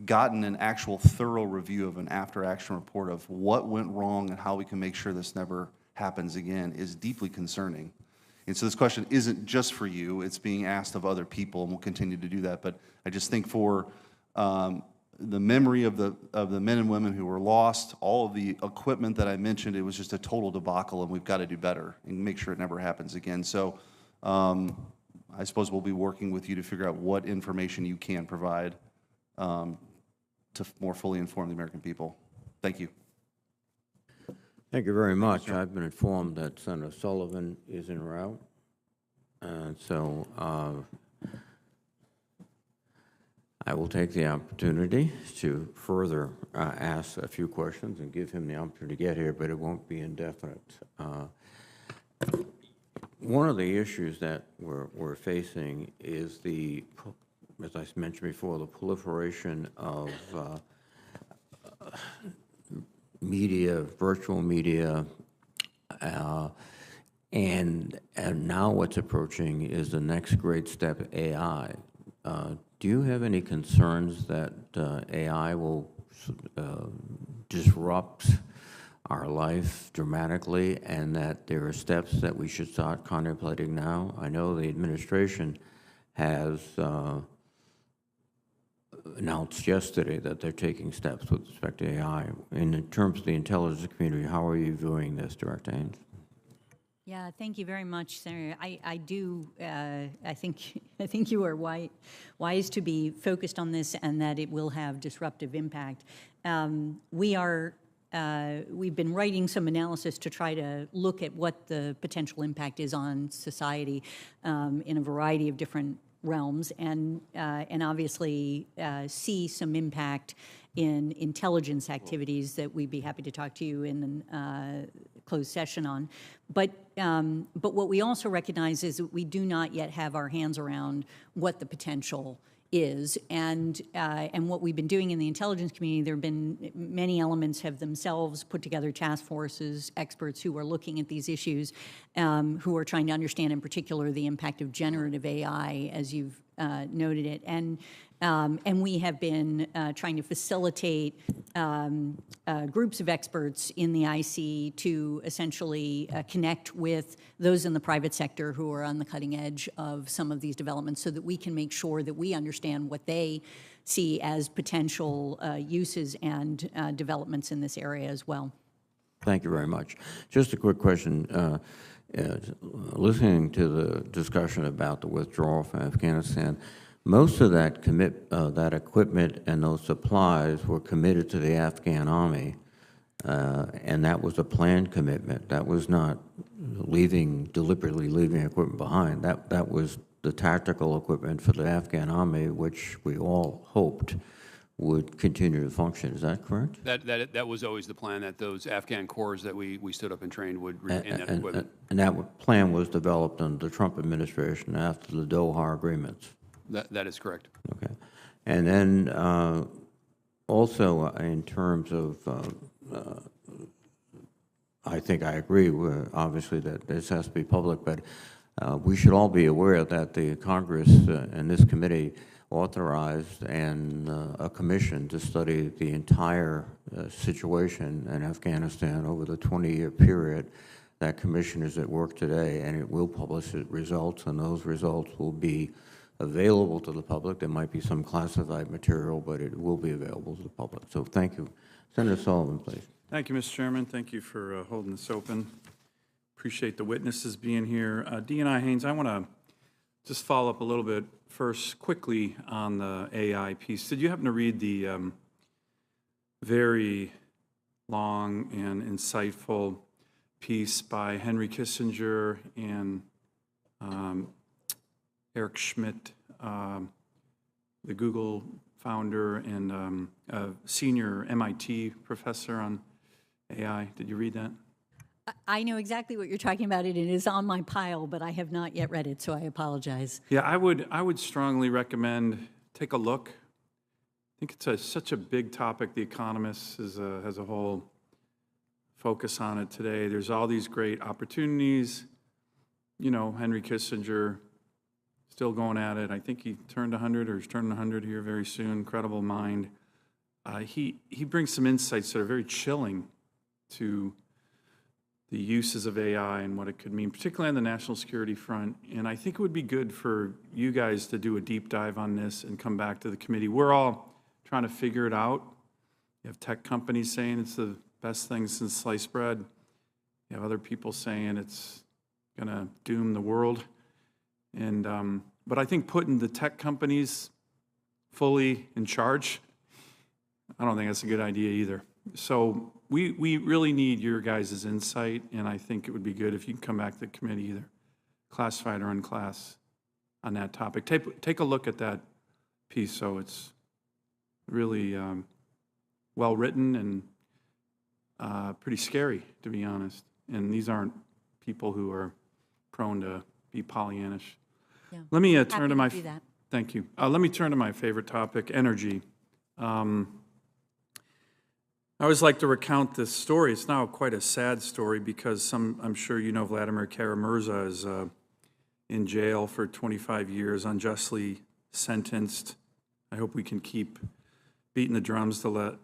gotten an actual thorough review of an after-action report of what went wrong and how we can make sure this never happens again is deeply concerning. And so this question isn't just for you, it's being asked of other people, and we'll continue to do that. But I just think for the memory of the men and women who were lost, all of the equipment that I mentioned, it was just a total debacle, and we've got to do better and make sure it never happens again. So I suppose we'll be working with you to figure out what information you can provide to more fully inform the American people. Thank you. Thank you very much. I've been informed that Senator Sullivan is en route, and so I will take the opportunity to further ask a few questions and give him the opportunity to get here, but it won't be indefinite. One of the issues that we're facing is as I mentioned before, the proliferation of media, virtual media, and now what's approaching is the next great step, AI. Do you have any concerns that AI will disrupt our life dramatically, and that there are steps that we should start contemplating now? I know the administration has announced yesterday that they're taking steps with respect to AI. And in terms of the intelligence community, how are you viewing this, Director Haines? Yeah, thank you very much, Senator. I think you are wise to be focused on this, and that it will have disruptive impact. We've been writing some analysis to try to look at what the potential impact is on society in a variety of different realms, and obviously see some impact in intelligence activities that we'd be happy to talk to you in closed session on. But what we also recognize is that we do not yet have our hands around what the potential is, and what we've been doing in the intelligence community. There have been many elements have themselves put together task forces, experts who are looking at these issues, who are trying to understand in particular the impact of generative AI, as you've noted it, and we have been trying to facilitate groups of experts in the IC to essentially connect with those in the private sector who are on the cutting edge of some of these developments, so that we can make sure that we understand what they see as potential uses and developments in this area as well. Thank you very much. Just a quick question. Listening to the discussion about the withdrawal from Afghanistan, most of that equipment and those supplies were committed to the Afghan army, and that was a planned commitment. That was not deliberately leaving equipment behind. That was the tactical equipment for the Afghan army, which we all hoped would continue to function. Is that correct? That was always the plan, that those Afghan corps that we stood up and trained would retain that equipment. And that plan was developed under the Trump administration after the Doha agreements. That is correct. Okay. And then also in terms of, I think I agree, obviously, that this has to be public, but we should all be aware that the Congress and this committee authorized a commission to study the entire situation in Afghanistan over the 20-year period That commission is at work today, and it will publish its results, and those results will be available to the public. There might be some classified material, but it will be available to the public. So thank you. Senator Sullivan, please. Thank you, Mr. Chairman. Thank you for holding this open. Appreciate the witnesses being here. D&I Haines, I want to just follow up a little bit first quickly on the AI piece. Did you happen to read the very long and insightful piece by Henry Kissinger and Eric Schmidt, the Google founder and a senior MIT professor on AI? Did you read that? I know exactly what you're talking about. It is on my pile, but I have not yet read it, so I apologize. Yeah, I would strongly recommend take a look. I think it's such a big topic. The Economist has a whole focus on it today. There's all these great opportunities. You know, Henry Kissinger still going at it. I think he turned 100 or he's turning 100 here very soon. Incredible mind. He brings some insights that are very chilling to the uses of AI and what it could mean, particularly on the national security front. And I think it would be good for you guys to do a deep dive on this and come back to the committee. We're all trying to figure it out. You have tech companies saying it's the best thing since sliced bread. You have other people saying it's going to doom the world. And but I think putting the tech companies fully in charge, I don't think that's a good idea either. So we really need your guys' insight, and I think it would be good if you can come back to the committee, either classified or unclass, on that topic. Take a look at that piece. So it's really well written and pretty scary, to be honest. And these aren't people who are prone to be Pollyannish. Yeah. Let me turn to my. do that. Thank you. Let me turn to my favorite topic, energy. I always like to recount this story. It's now quite a sad story because I'm sure you know Vladimir Kara-Murza is in jail for 25 years, unjustly sentenced. I hope we can keep beating the drums to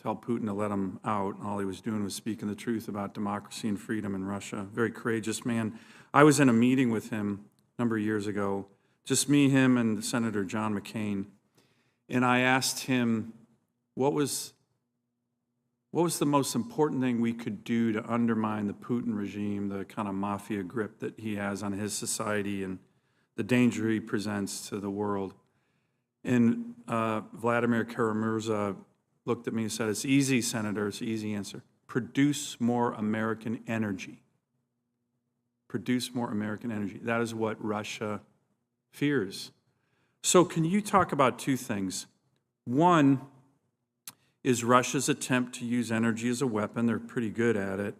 tell Putin to let him out. All he was doing was speaking the truth about democracy and freedom in Russia. Very courageous man. I was in a meeting with him a number of years ago, just me, him, and Senator John McCain. And I asked him, what was the most important thing we could do to undermine the Putin regime, the kind of mafia grip that he has on his society and the danger he presents to the world? And Vladimir Kara-Murza looked at me and said, it's easy, Senator, it's an easy answer. Produce more American energy. Produce more American energy. That is what Russia fears. So can you talk about two things? One is Russia's attempt to use energy as a weapon. They're pretty good at it.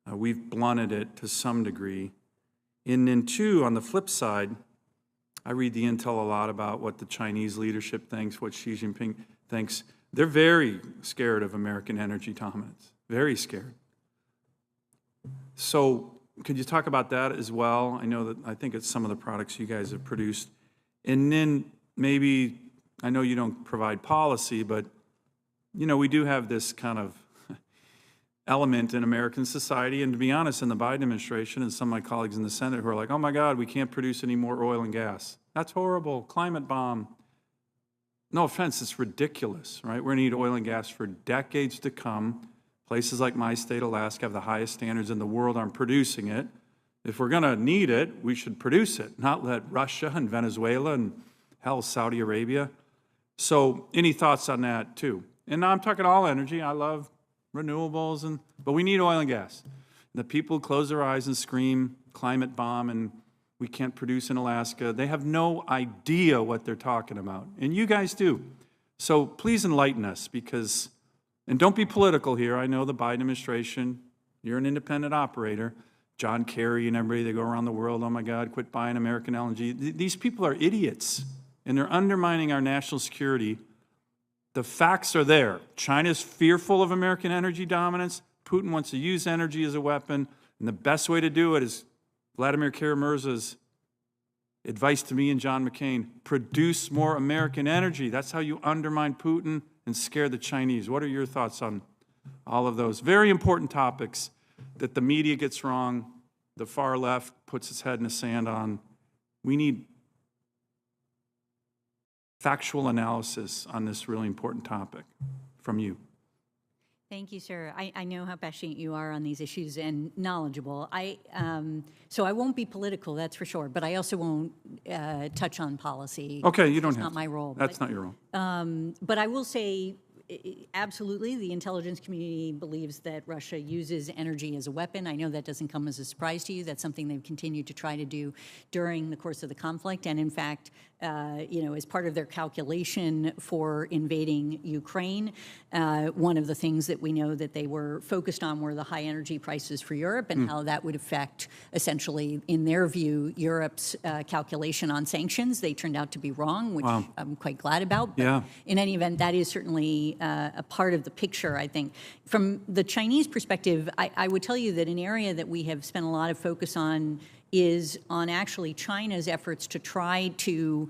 We've blunted it to some degree. And then two, on the flip side, I read the intel a lot about what the Chinese leadership thinks, what Xi Jinping thinks. They're very scared of American energy dominance, very scared. So could you talk about that as well? I think it's some of the products you guys have produced. And then maybe, I know you don't provide policy, but we do have this kind of element in American society, and to be honest, in the Biden administration and some of my colleagues in the Senate who are like, oh my God, we can't produce any more oil and gas. That's horrible, climate bomb. No offense, it's ridiculous, right? We're gonna need oil and gas for decades to come. Places like my state, Alaska, have the highest standards in the world on producing it. If we're gonna need it, we should produce it, not let Russia and Venezuela and hell, Saudi Arabia. So any thoughts on that too? And now I'm talking all energy. I love renewables, but we need oil and gas. The people close their eyes and scream climate bomb and we can't produce in Alaska. They have no idea what they're talking about. And you guys do. So please enlighten us and don't be political here. I know the Biden administration, you're an independent operator. John Kerry and everybody, they go around the world, oh my God, quit buying American LNG. These people are idiots and they're undermining our national security. The facts are there. China's fearful of American energy dominance. Putin wants to use energy as a weapon. And the best way to do it is Vladimir Kara-Murza's advice to me and John McCain. Produce more American energy. That's how you undermine Putin and scare the Chinese. What are your thoughts on all of those very important topics that the media gets wrong, the far left puts its head in the sand on. We need factual analysis on this really important topic from you. Thank you, sir. I know how passionate you are on these issues and knowledgeable. So I won't be political, that's for sure, but I also won't touch on policy. Okay, you don't have That's not my role. That's not your role. But I will say, absolutely, the intelligence community believes that Russia uses energy as a weapon. I know that doesn't come as a surprise to you. That's something they've continued to try to do during the course of the conflict. And in fact, as part of their calculation for invading Ukraine, one of the things that we know that they were focused on were the high energy prices for Europe and how that would affect, essentially, in their view, Europe's calculation on sanctions. They turned out to be wrong, which I'm quite glad about. But in any event, that is certainly a part of the picture, I think. From the Chinese perspective, I would tell you that an area that we have spent a lot of focus on is on actually China's efforts to try to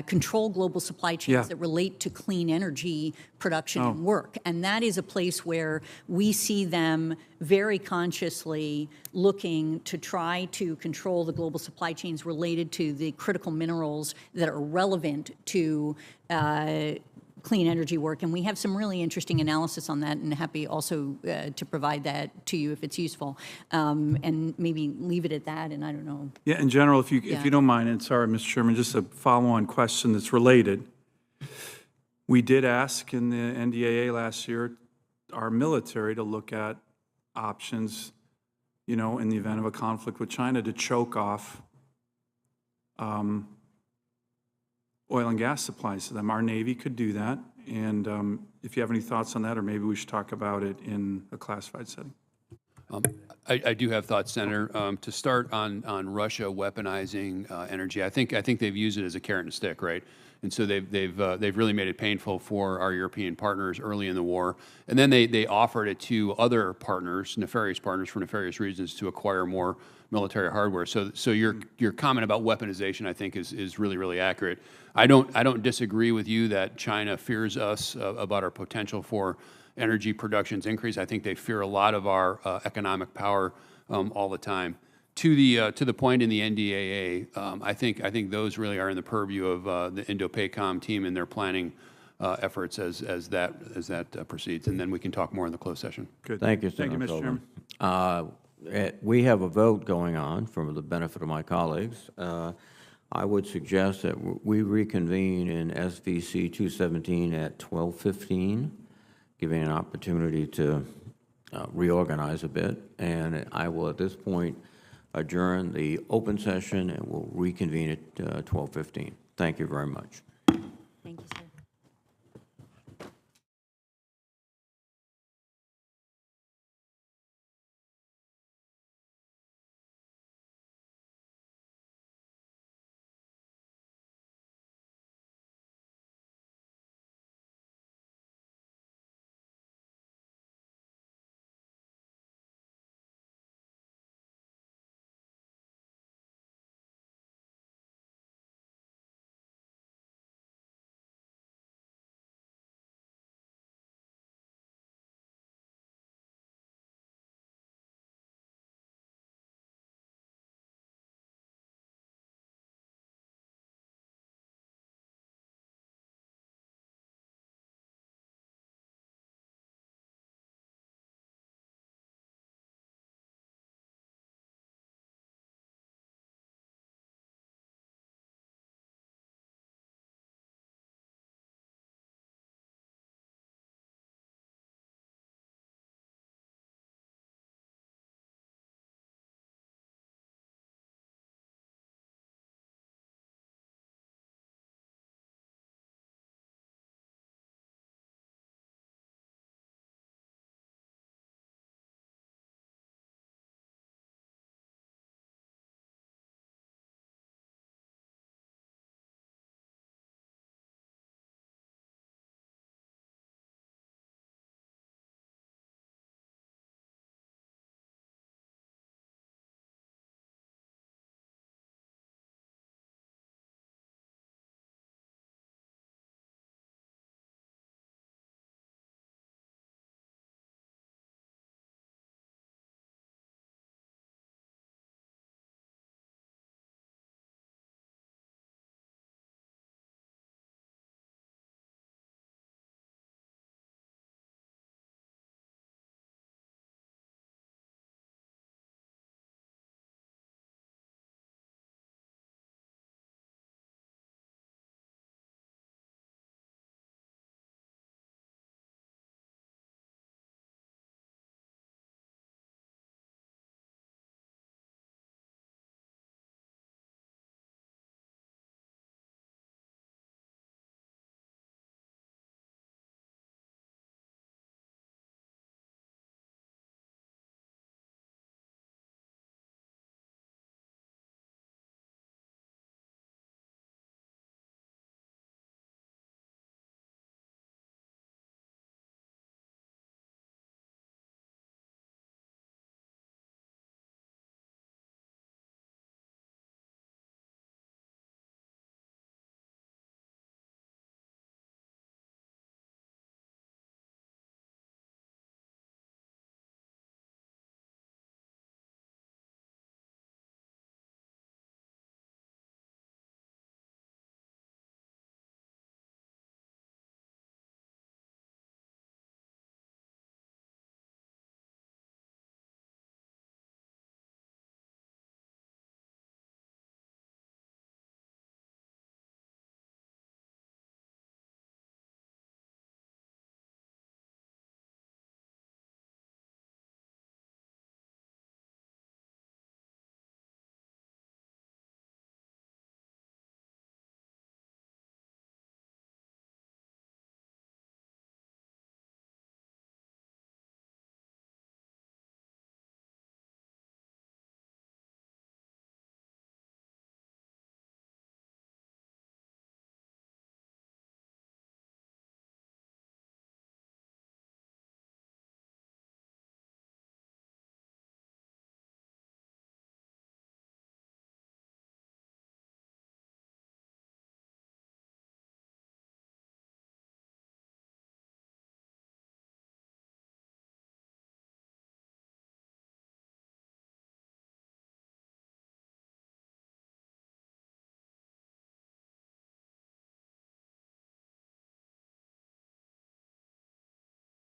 control global supply chains that relate to clean energy production and work. And that is a place where we see them very consciously looking to try to control the global supply chains related to the critical minerals that are relevant to clean energy work, and we have some really interesting analysis on that, and happy also to provide that to you if it's useful, and maybe leave it at that, and I don't know. Yeah, in general, if you don't mind, and sorry, Mr. Chairman, just a follow-on question that's related. We did ask in the NDAA last year our military to look at options, in the event of a conflict with China, to choke off oil and gas supplies to them. Our Navy could do that, and if you have any thoughts on that, or maybe we should talk about it in a classified setting. I do have thoughts, Senator. To start on Russia weaponizing energy, I think they've used it as a carrot and stick, right? And so they've really made it painful for our European partners early in the war, and then they offered it to other partners, nefarious partners for nefarious reasons, to acquire more military hardware. So your comment about weaponization, I think, is really, really accurate. I don't disagree with you that China fears us about our potential for energy production's increase. I think they fear a lot of our economic power all the time. To the point in the NDAA, I think those really are in the purview of the Indo-PACOM team and their planning efforts as that proceeds, and then we can talk more in the closed session. Good. Thank you, Thank you, Mr. Sullivan. Chairman. We have a vote going on for the benefit of my colleagues. I would suggest that we reconvene in SVC 217 at 12:15, giving an opportunity to reorganize a bit. And I will, at this point, adjourn the open session and we'll reconvene at 12:15. Thank you very much. Thank you, sir.